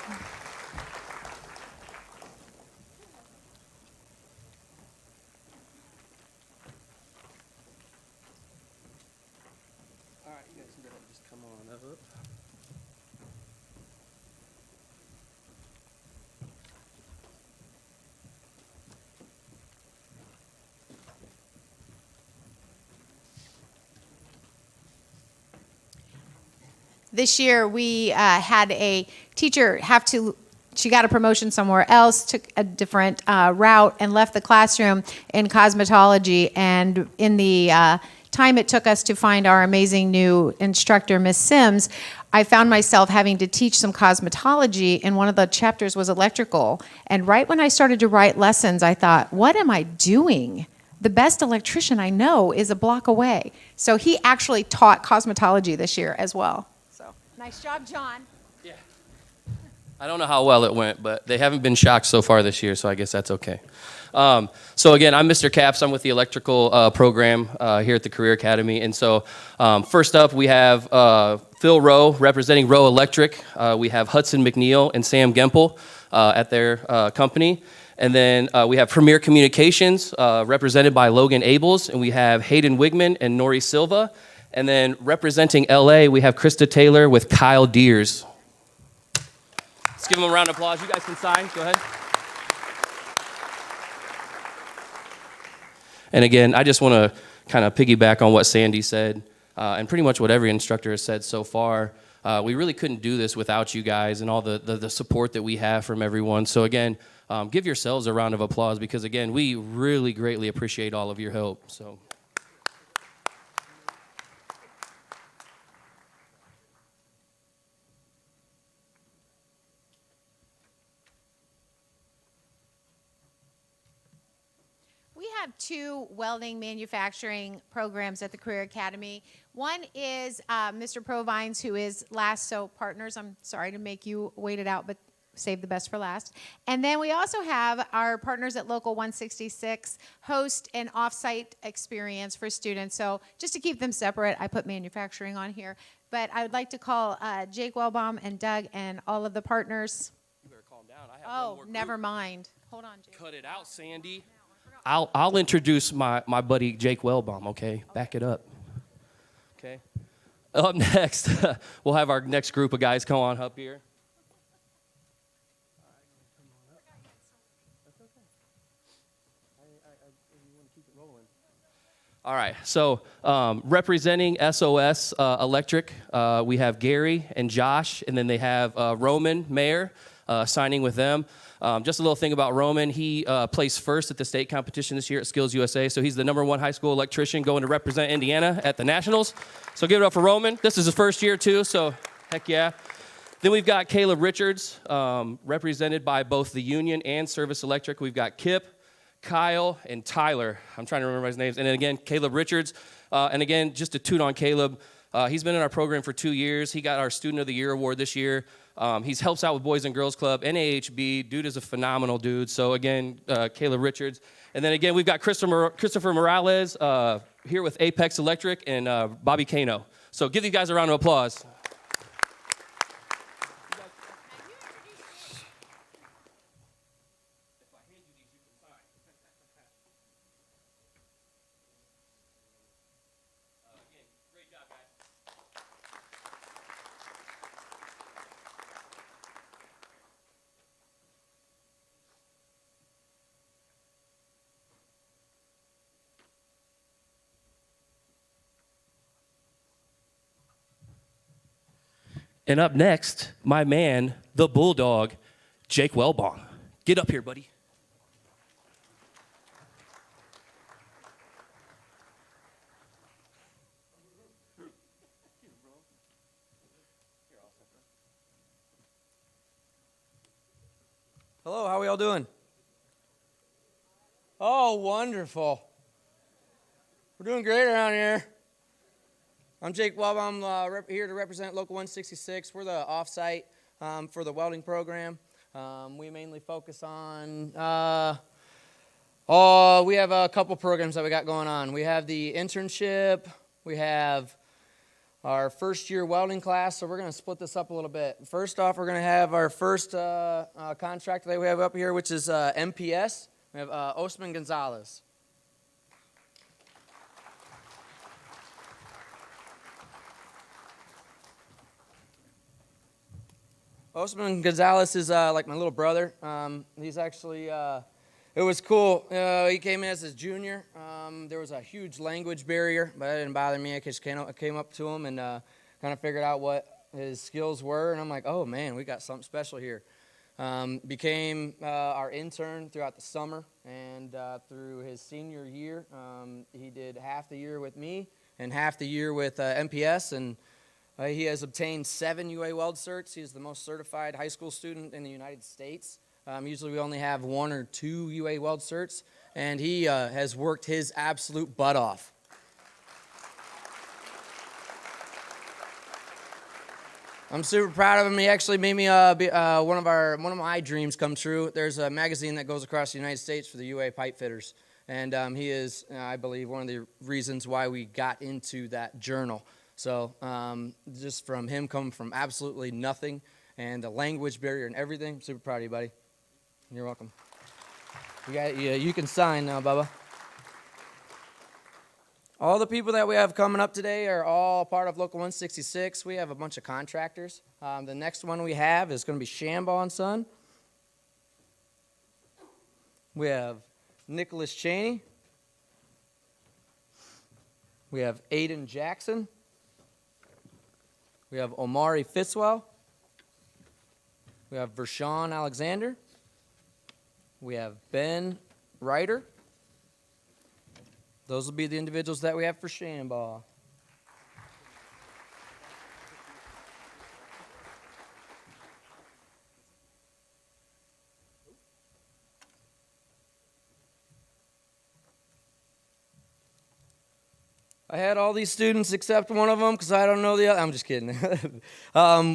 This year, we had a teacher she got a promotion somewhere else, took a different route, and left the classroom in cosmetology. And in the time it took us to find our amazing new instructor, Miss Sims, I found myself having to teach some cosmetology, and one of the chapters was electrical. And right when I started to write lessons, I thought, what am I doing? The best electrician I know is a block away. So he actually taught cosmetology this year as well. Nice job, John. Yeah. I don't know how well it went, but they haven't been shocked so far this year, so I guess that's okay. So again, I'm Mr. Caps. I'm with the electrical program here at the Career Academy. And so first up, we have Phil Rowe representing Rowe Electric. We have Hudson McNeil and Sam Gemple at their company. And then we have Premier Communications represented by Logan Abels. And we have Hayden Wigman and Nori Silva. And then representing LA, we have Krista Taylor with Kyle Deers. Let's give them a round of applause. You guys can sign. Go ahead. And again, I just want to kind of piggyback on what Sandy said, and pretty much what every instructor has said so far. We really couldn't do this without you guys and all the support that we have from everyone. So again, give yourselves a round of applause because, again, we really greatly appreciate all of your help. So. We have two welding manufacturing programs at the Career Academy. One is Mr. Provines, who is last, so partners, I'm sorry to make you wait it out, but save the best for last. And then we also have our partners at Local 166 host an off-site experience for students. So just to keep them separate, I put manufacturing on here. But I would like to call Jake Wellbaum and Doug and all of the partners. You better calm down. I have one more Never group. mind. Hold on, Jake. Cut it out, Sandy. I'll introduce my buddy Jake Wellbaum, okay? Back it up. Okay. Up next, we'll have our next group of guys come on up here. All right, so representing SOS Electric, we have Gary and Josh, and then they have Roman Mayer signing with them. Just a little thing about Roman, he placed first at the state competition this year at Skills USA, so he's the #1 high school electrician going to represent Indiana at the Nationals. So give it up for Roman. This is his first year too, so heck yeah. Then we've got Caleb Richards, represented by both the Union and Service Electric. We've got Kip, Kyle, and Tyler. I'm trying to remember his names. And then again, Caleb Richards. And again, just to toot on Caleb, he's been in our program for 2 years. He got our Student of the Year award this year. He helps out with Boys and Girls Club, NAHB. Dude is a phenomenal dude. So again, Caleb Richards. And then again, we've got Christopher Morales here with Apex Electric and Bobby Kano. So give these guys a round of applause. And up next, my man, the Bulldog, Jake Wellbaum. Get up here, buddy. Hello, how are y'all doing? Oh, wonderful. We're doing great around here. I'm Jake Wellbaum. I'm here to represent Local 166. We're the off-site for the welding program. We mainly focus on, we have a couple programs that we got going on. We have the internship. We have our first year welding class, so we're going to split this up a little bit. First off, we're going to have our first contract that we have up here, which is MPS. We have Osman Gonzalez. Osman Gonzalez is like my little brother. He's actually, it was cool. He came in as a junior. There was a huge language barrier, but that didn't bother me. I just came up to him and kind of figured out what his skills were. And I'm like, oh, man, we got something special here. Became our intern throughout the summer. And through his senior year, he did half the year with me and half the year with MPS. And he has obtained 7 UA Weld certs. He is the most certified high school student in the United States. Usually we only have 1 or 2 UA Weld certs, and he has worked his absolute butt off. I'm super proud of him. He actually made me one of my dreams come true. There's a magazine that goes across the United States for the UA pipe fitters, and he is, I believe, one of the reasons why we got into that journal. So just from him coming from absolutely nothing and the language barrier and everything, super proud of you, buddy. You're welcome. You can sign now, Bubba. All the people that we have coming up today are all part of Local 166. We have a bunch of contractors. The next one we have is going to be Shambaugh & Son. We have Nicholas Cheney. We have Aiden Jackson. We have Omari Fitzwell. We have Vershawn Alexander. We have Ben Ryder. Those will be the individuals that we have for Shambaugh. I had all these students except one of them because I don't know the other. I'm just kidding.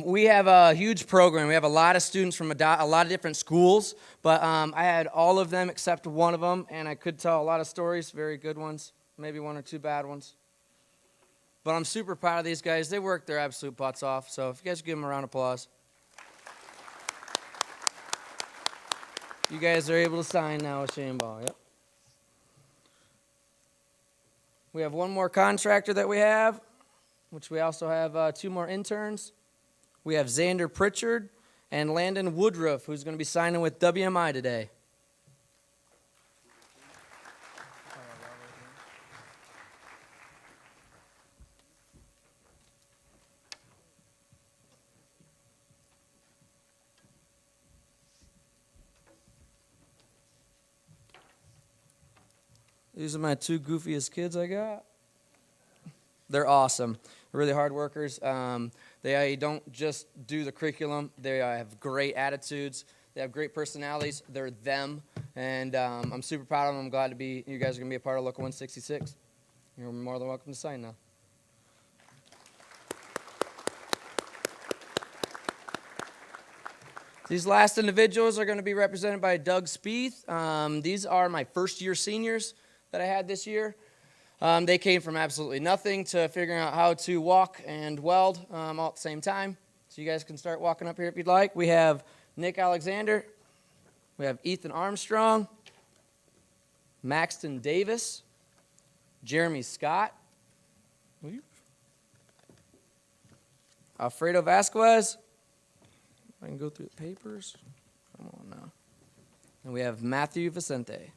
We have a huge program. We have a lot of students from a lot of different schools, but I had all of them except one of them, and I could tell a lot of stories, very good ones, maybe one or two bad ones. But I'm super proud of these guys. They worked their absolute butts off, so if you guys give them a round of applause. You guys are able to sign now with Shane Ball, yep. We have one more contractor that we have, which we also have 2 more interns. We have Xander Pritchard and Landon Woodruff, who's going to be signing with WMI today. These are my 2 goofiest kids I got. They're awesome. Really hard workers. They don't just do the curriculum. They have great attitudes. They have great personalities. They're them. And I'm super proud of them. I'm glad to be, you guys are going to be a part of Local 166. You're more than welcome to sign now. These last individuals are going to be represented by Doug Spieth. These are my first-year seniors that I had this year. They came from absolutely nothing to figuring out how to walk and weld all at the same time. So you guys can start walking up here if you'd like. We have Nick Alexander. We have Ethan Armstrong. Maxton Davis. Jeremy Scott. Alfredo Vasquez. I can go through the papers. Come on now. And we have Matthew Vicente.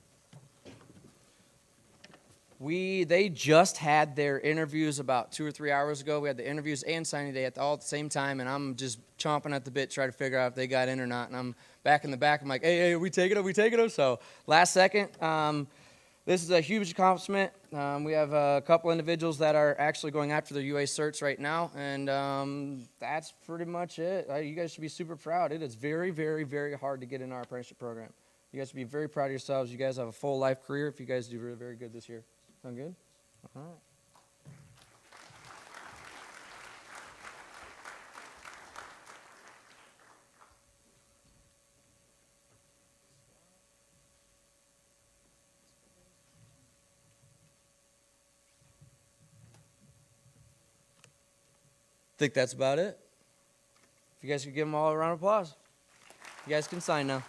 They just had their interviews about 2 or 3 hours ago. We had the interviews and signing day all at the same time, and I'm just chomping at the bit trying to figure out if they got in or not. And I'm back in the back. I'm like, hey, are we taking them? So last second, this is a huge accomplishment. We have a couple individuals that are actually going after their UA certs right now, and that's pretty much it. You guys should be super proud. It is very, very, very hard to get in our apprenticeship program. You guys should be very proud of yourselves. You guys have a full life career if you guys do really very good this year. Sound good? All right. I think that's about it. If you guys could give them all a round of applause. You guys can sign now.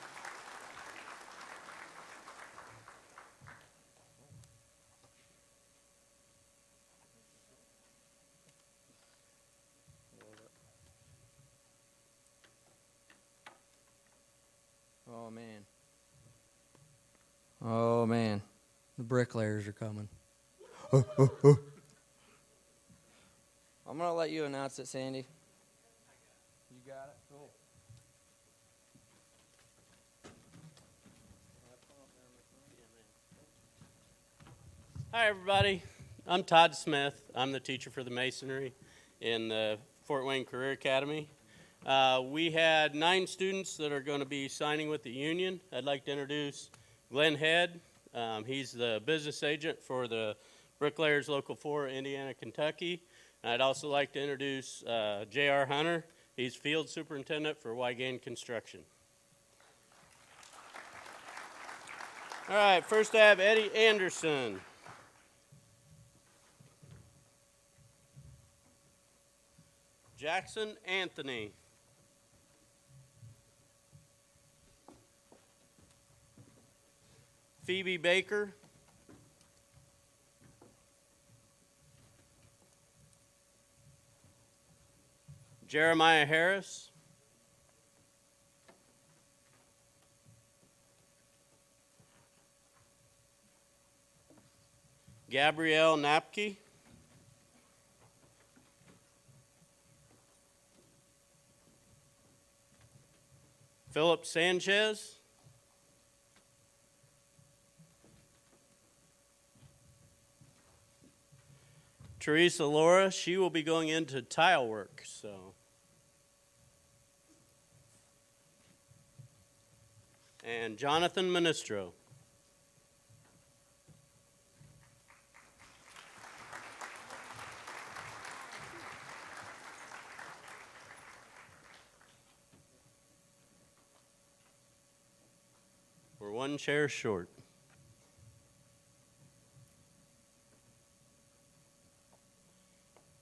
Oh, man. The bricklayers are coming. I'm going to let you announce it, Sandy. You got it? Cool. Hi, everybody. I'm Todd Smith. I'm the teacher for the masonry in the Fort Wayne Career Academy. We had 9 students that are going to be signing with the union. I'd like to introduce Glenn Head. He's the business agent for the Bricklayers Local 4, Indiana, Kentucky. And I'd also like to introduce J.R. Hunter. He's field superintendent for Wygant Construction. All right, first I have Eddie Anderson. Jackson Anthony. Phoebe Baker. Jeremiah Harris. Gabrielle Napke. Philip Sanchez. Teresa Laura, she will be going into tile work, so. And Jonathan Ministro. one chair short.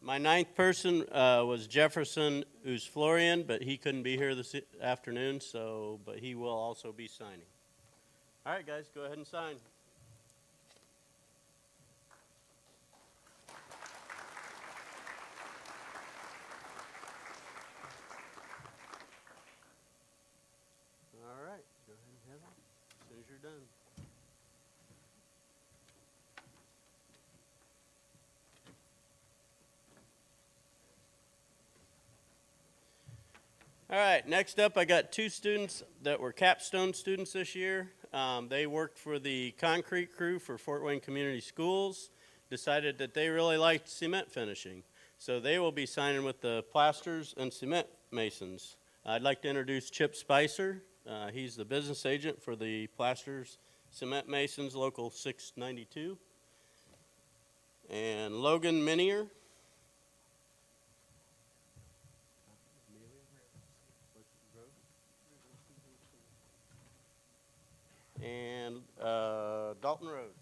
My ninth person was Jefferson Florian, but he couldn't be here this afternoon, but he will also be signing. All right, guys, go ahead and sign. All right, go ahead and have it as soon as you're done. All right, next up, I got two students that were capstone students this year. They worked for the concrete crew for Fort Wayne Community Schools, decided that they really liked cement finishing. So they will be signing with the plasters and cement masons. I'd like to introduce Chip Spicer. He's the business agent for the plasters, cement masons, local 692. And Logan Minier. And Dalton Rhodes.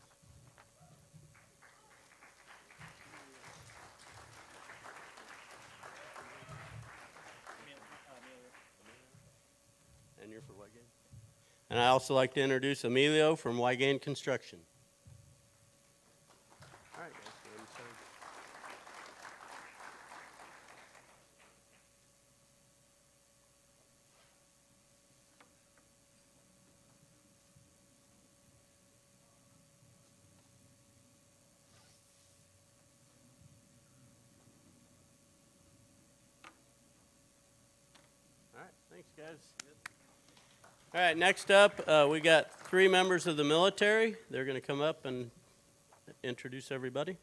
And you're for Wygan? And I also like to introduce Emilio from Wygan Construction. All right, guys, go ahead and sign. All right, thanks, guys. All right, next up, we got three members of the military. They're going to come up and introduce everybody.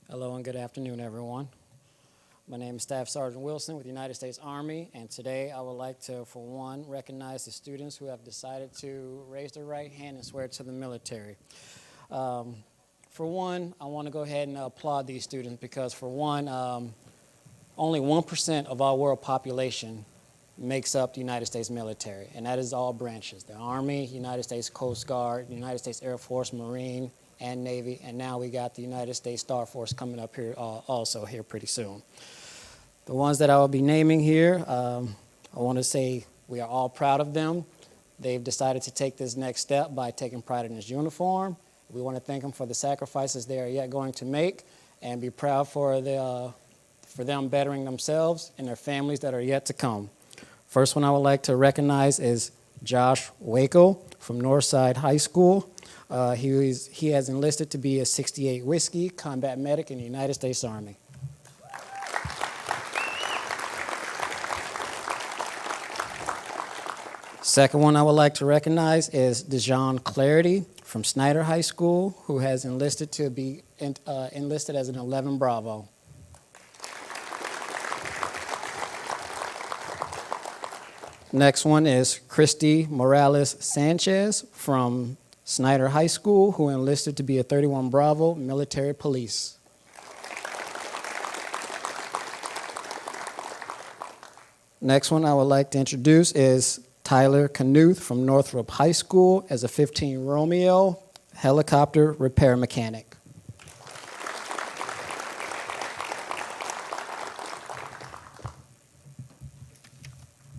Hello and good afternoon, everyone. My name is Staff Sergeant Wilson with the United States Army, and today I would like to, for one, recognize the students who have decided to raise their right hand and swear to the military. For one, I want to go ahead and applaud these students because, for one, only 1% of our world population makes up the United States military, and that is all branches: the Army, United States Coast Guard, United States Air Force, Marine, and Navy, and now we got the United States Star Force coming up here also here pretty soon. The ones that I will be naming here, I want to say we are all proud of them. They've decided to take this next step by taking pride in this uniform. We want to thank them for the sacrifices they are yet going to make and be proud for them bettering themselves and their families that are yet to come. First one I would like to recognize is Josh Waco from Northside High School. He has enlisted to be a 68 Whiskey combat medic in the United States Army. Second one I would like to recognize is Dejon Clarity from Snyder High School, who has enlisted to be enlisted as an 11 Bravo. Next one is Christy Morales Sanchez from Snyder High School, who enlisted to be a 31 Bravo military police. Next one I would like to introduce is Tyler Knuth from Northrop High School as a 15 Romeo helicopter repair mechanic.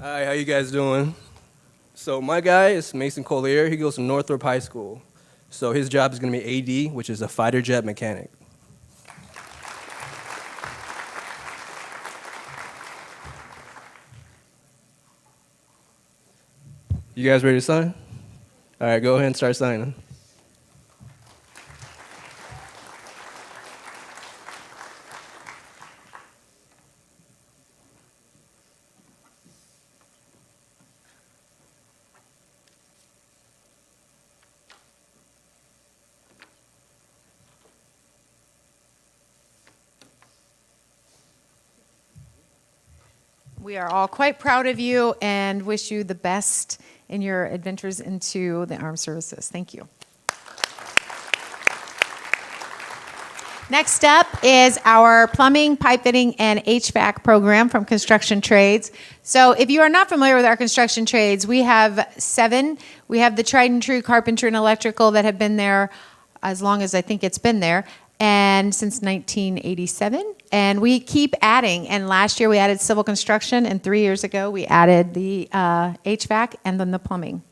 Hi, how you guys doing? So my guy is Mason Collier. He goes to Northrop High School. So his job is going to be AD, which is a fighter jet mechanic. You guys ready to sign? All right, go ahead and start signing. We are all quite proud of you and wish you the best in your adventures into the armed services. Thank you. Next up is our plumbing, pipe fitting, and HVAC program from Construction Trades. So if you are not familiar with our construction trades, we have 7. We have the tried and true carpentry and electrical that have been there as long as I think it's been there, and since 1987. And we keep adding. And last year we added civil construction, and 3 years ago we added the HVAC and then the plumbing.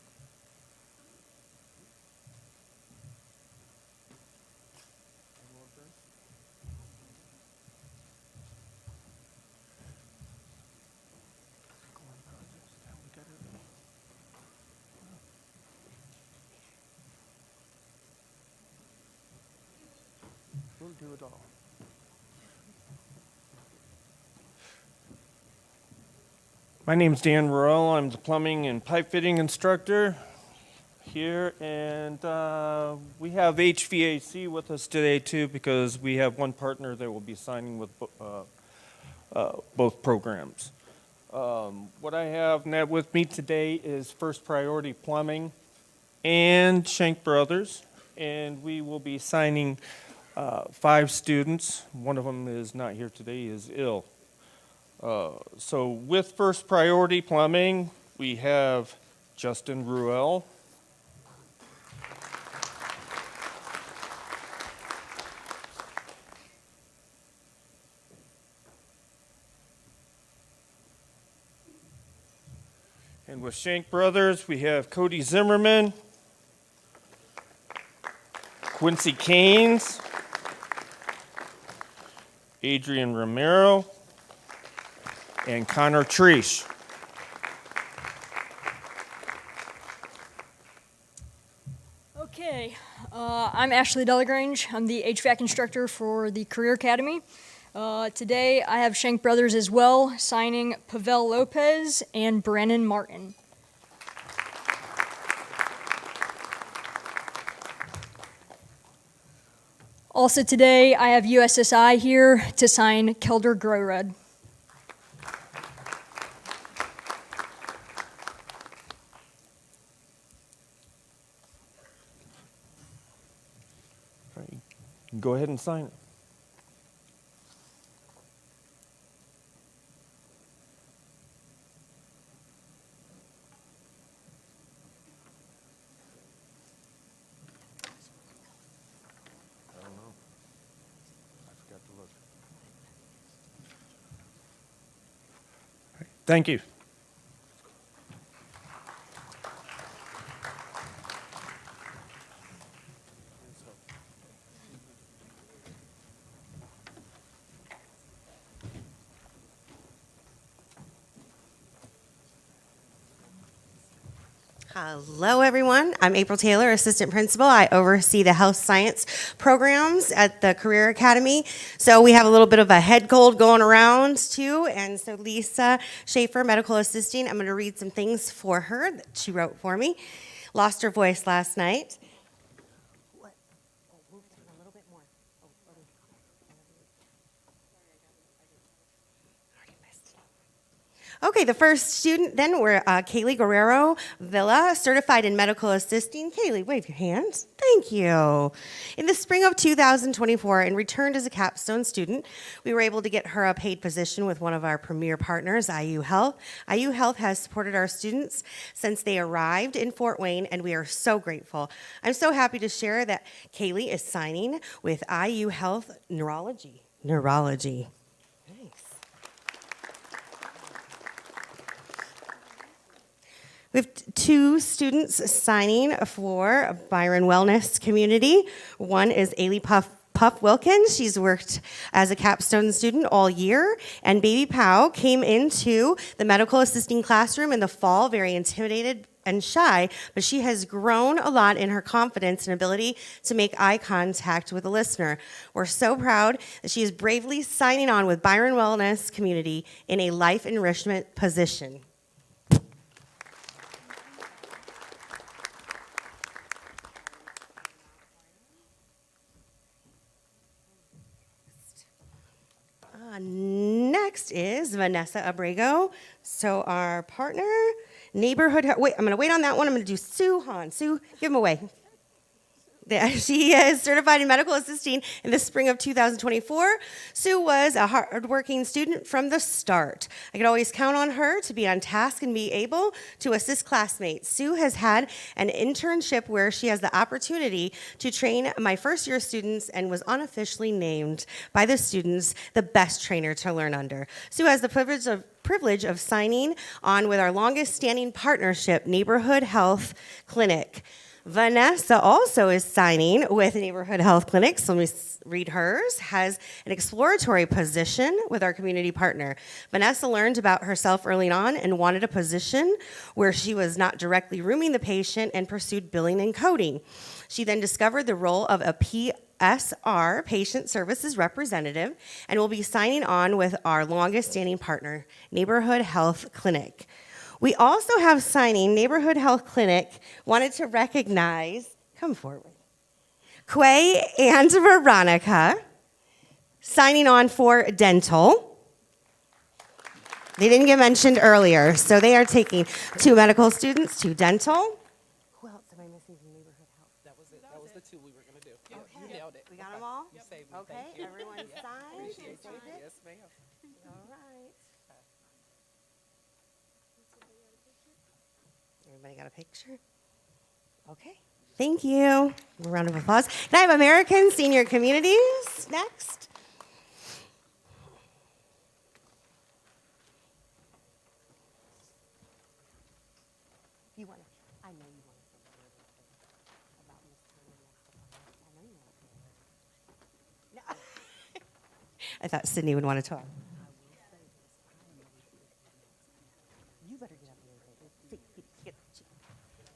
We'll do it all. My name's Dan Royal. I'm the plumbing and pipe fitting instructor here, and we have HVAC with us today too, because we have one partner that will be signing with both programs. What I have with me today is First Priority Plumbing and Shank Brothers, and we will be signing 5 students. One of them is not here today, he is ill. So with First Priority Plumbing, we have Justin Ruel. And with Shank Brothers, we have Cody Zimmerman, Quincy Caines, Adrian Romero, and Connor Treesh. Okay, I'm Ashley Delagrange. I'm the HVAC instructor for the Career Academy. Today I have Shank Brothers as well, signing Pavel Lopez and Brennan Martin. Also today I have USSI here to sign Kelder Growred. Go ahead and sign it. I don't know. I forgot to look. Thank you. Hello, everyone. I'm April Taylor, Assistant Principal. I oversee the health science programs at the Career Academy. So we have a little bit of a head cold going around, too. And so Lisa Schaefer, Medical Assisting, I'm going to read some things for her that she wrote for me. Lost her voice last night. Okay, the first student then were Kaylee Guerrero Villa, certified in medical assisting. Kaylee, wave your hands. Thank you. In the spring of 2024 and returned as a capstone student, we were able to get her a paid position with one of our premier partners, IU Health. IU Health has supported our students since they arrived in Fort Wayne, and we are so grateful. I'm so happy to share that Kaylee is signing with IU Health Neurology. We have 2 students signing for Byron Wellness Community. One is Ailey Puff Wilkins. She's worked as a capstone student all year. And Baby Pow came into the medical assisting classroom in the fall, very intimidated and shy, but she has grown a lot in her confidence and ability to make eye contact with a listener. We're so proud that she is bravely signing on with Byron Wellness Community in a life enrichment position. Next is Vanessa Abrego. So our partner, neighborhood, wait, I'm gonna wait on that one. I'm gonna do Sue Han. Sue, give him away. She is certified in medical assisting in the spring of 2024. Sue was a hardworking student from the start. I could always count on her to be on task and be able to assist classmates. Sue has had an internship where she has the opportunity to train my first-year students and was unofficially named by the students the best trainer to learn under. Sue has the privilege of signing on with our longest standing partnership, Neighborhood Health Clinic. Vanessa also is signing with Neighborhood Health Clinic, so let me read hers, has an exploratory position with our community partner. Vanessa learned about herself early on and wanted a position where she was not directly rooming the patient and pursued billing and coding. She then discovered the role of a PSR, Patient Services Representative, and will be signing on with our longest standing partner, Neighborhood Health Clinic. We also have signing Neighborhood Health Clinic wanted to recognize, come forward, Quay and Veronica, signing on for dental. They didn't get mentioned earlier, so they are taking 2 medical students to dental. Who else am I missing from Neighborhood Health? That was it. That was the 2 we were going to do. You nailed it. We got them all? You saved me. Okay, Thank you. everyone signed? Appreciate you. Saved it? Yes, ma'am. All right. Everybody got a picture? Okay. Thank you. A round of applause. Can I have American Senior Communities next? You want to? I know you want to say a little bit about Miss Tanya. I know you want to. No. I thought Sydney would want to talk. You better get up here.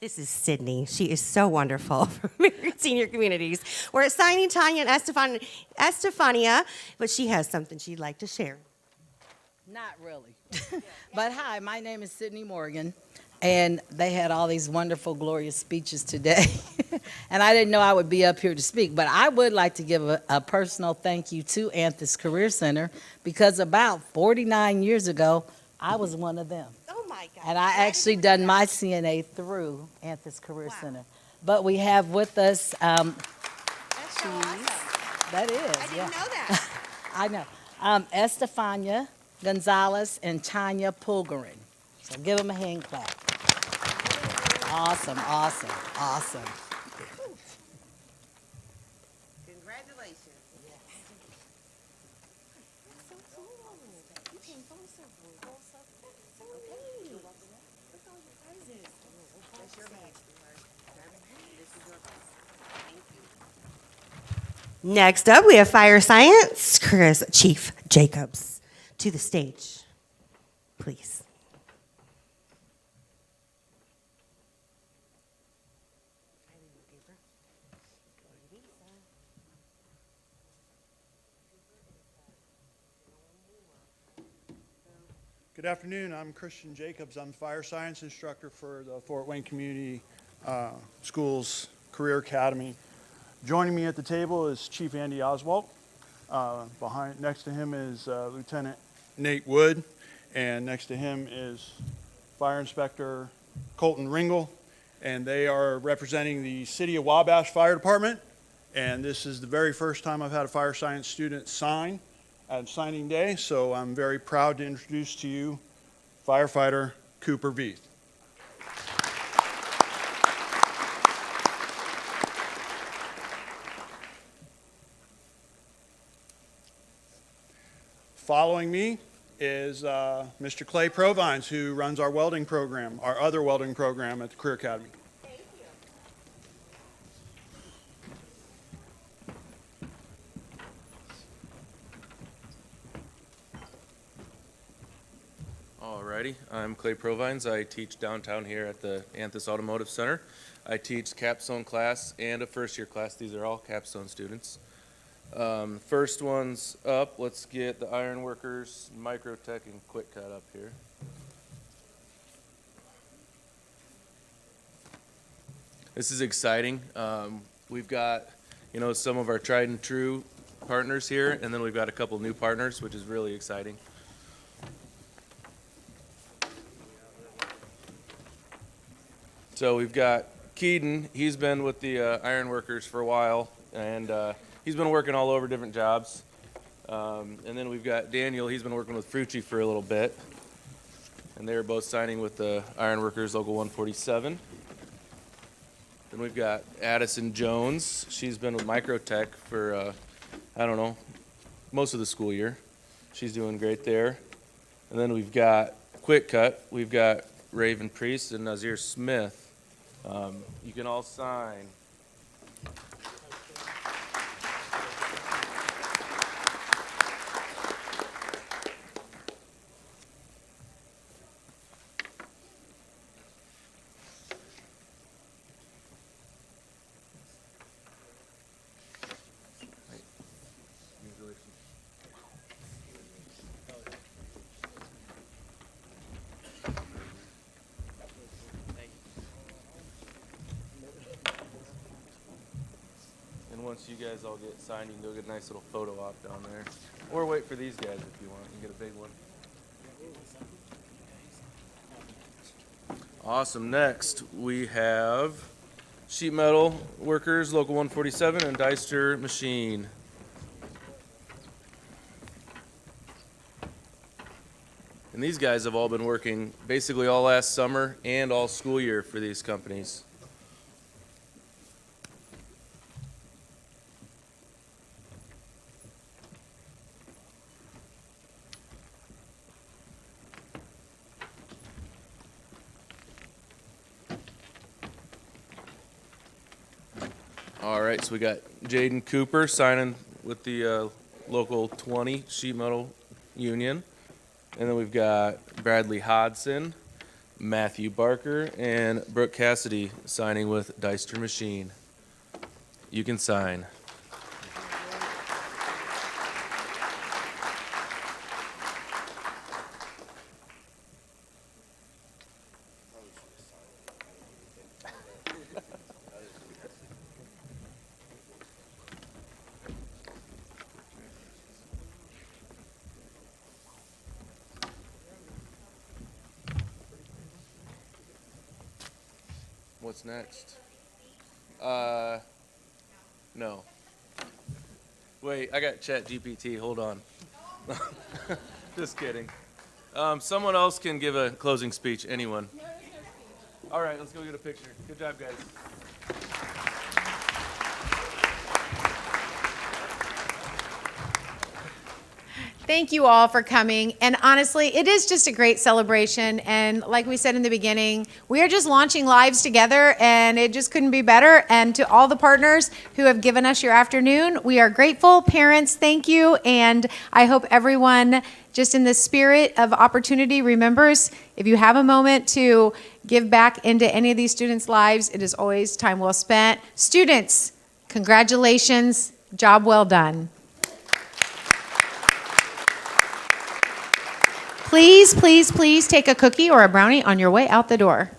This is Sydney. She is so wonderful from Senior Communities. We're assigning Tanya and Estefania, but she has something she'd like to share. Not really. But hi, my name is Sydney Morgan, and they had all these wonderful, glorious speeches today. And I didn't know I would be up here to speak, but I would like to give a personal thank you to Anthis Career Center, because about 49 years ago, I was one of them. Oh my God. And I actually done my CNA through Anthis Career Center. But we have with us, That's so awesome. that is, I didn't know that. I know. Estefania Gonzalez and Tanya Pulgarin. So give them a hand clap. Awesome, awesome, awesome. Congratulations. So cool. You came full circle. Okay. Look at all your prizes. That's your bag, sweetheart. This is your bag. Thank you. Next up, we have Fire Science, Chief Jacobs. To the stage, please. Good afternoon. I'm Christian Jacobs. I'm fire science instructor for the Fort Wayne Community Schools Career Academy. Joining me at the table is Chief Andy Oswalt. Next to him is Lieutenant Nate Wood, and next to him is Fire Inspector Colton Ringel, and they are representing the City of Wabash Fire Department. And this is the very first time I've had a fire science student sign at signing day, so I'm very proud to introduce to you firefighter Cooper Veith. Following me is Mr. Clay Provines, who runs our welding program, our other welding program at the Career Academy. Thank you. Alrighty, I'm Clay Provines. I teach downtown here at the Anthis Automotive Center. I teach capstone class and a first year class. These are all capstone students. First one's up. Let's get the ironworkers, microtech, and quick cut up here. This is exciting. We've got, some of our tried and true partners here, and then we've got a couple new partners, which is really exciting. So we've got Keaton, he's been with the iron workers for a while, and he's been working all over different jobs. And then we've got Daniel, he's been working with Frucci for a little bit. And they were both signing with the Iron Workers Local 147. Then we've got Addison Jones. She's been with Microtech for, I don't know, most of the school year. She's doing great there. And then we've got Quick Cut. We've got Raven Priest and Nazir Smith. You can all sign. And once you guys all get signed, you can go get a nice little photo op down there. Or wait for these guys if you want. You can get a big one. Awesome. Next, we have Sheet Metal Workers, Local 147, and Deister Machine. And these guys have all been working basically all last summer and all school year for these companies. All right, so we got Jaden Cooper signing with the local 20 sheet metal union. And then we've got Bradley Hodson, Matthew Barker, and Brooke Cassidy signing with Deister Machine. You can sign. What's next? No. Wait, I got Chat GPT. Hold on. Just kidding. Someone else can give a closing speech. Anyone? All right, let's go get a picture. Good job, guys. Thank you all for coming. And honestly, it is just a great celebration. And like we said in the beginning, we are just launching lives together, and it just couldn't be better. And to all the partners who have given us your afternoon, we are grateful. Parents, thank you. And I hope everyone, just in the spirit of opportunity, remembers if you have a moment to give back into any of these students' lives, it is always time well spent. Students, congratulations. Job well done. Please, please, please take a cookie or a brownie on your way out the door.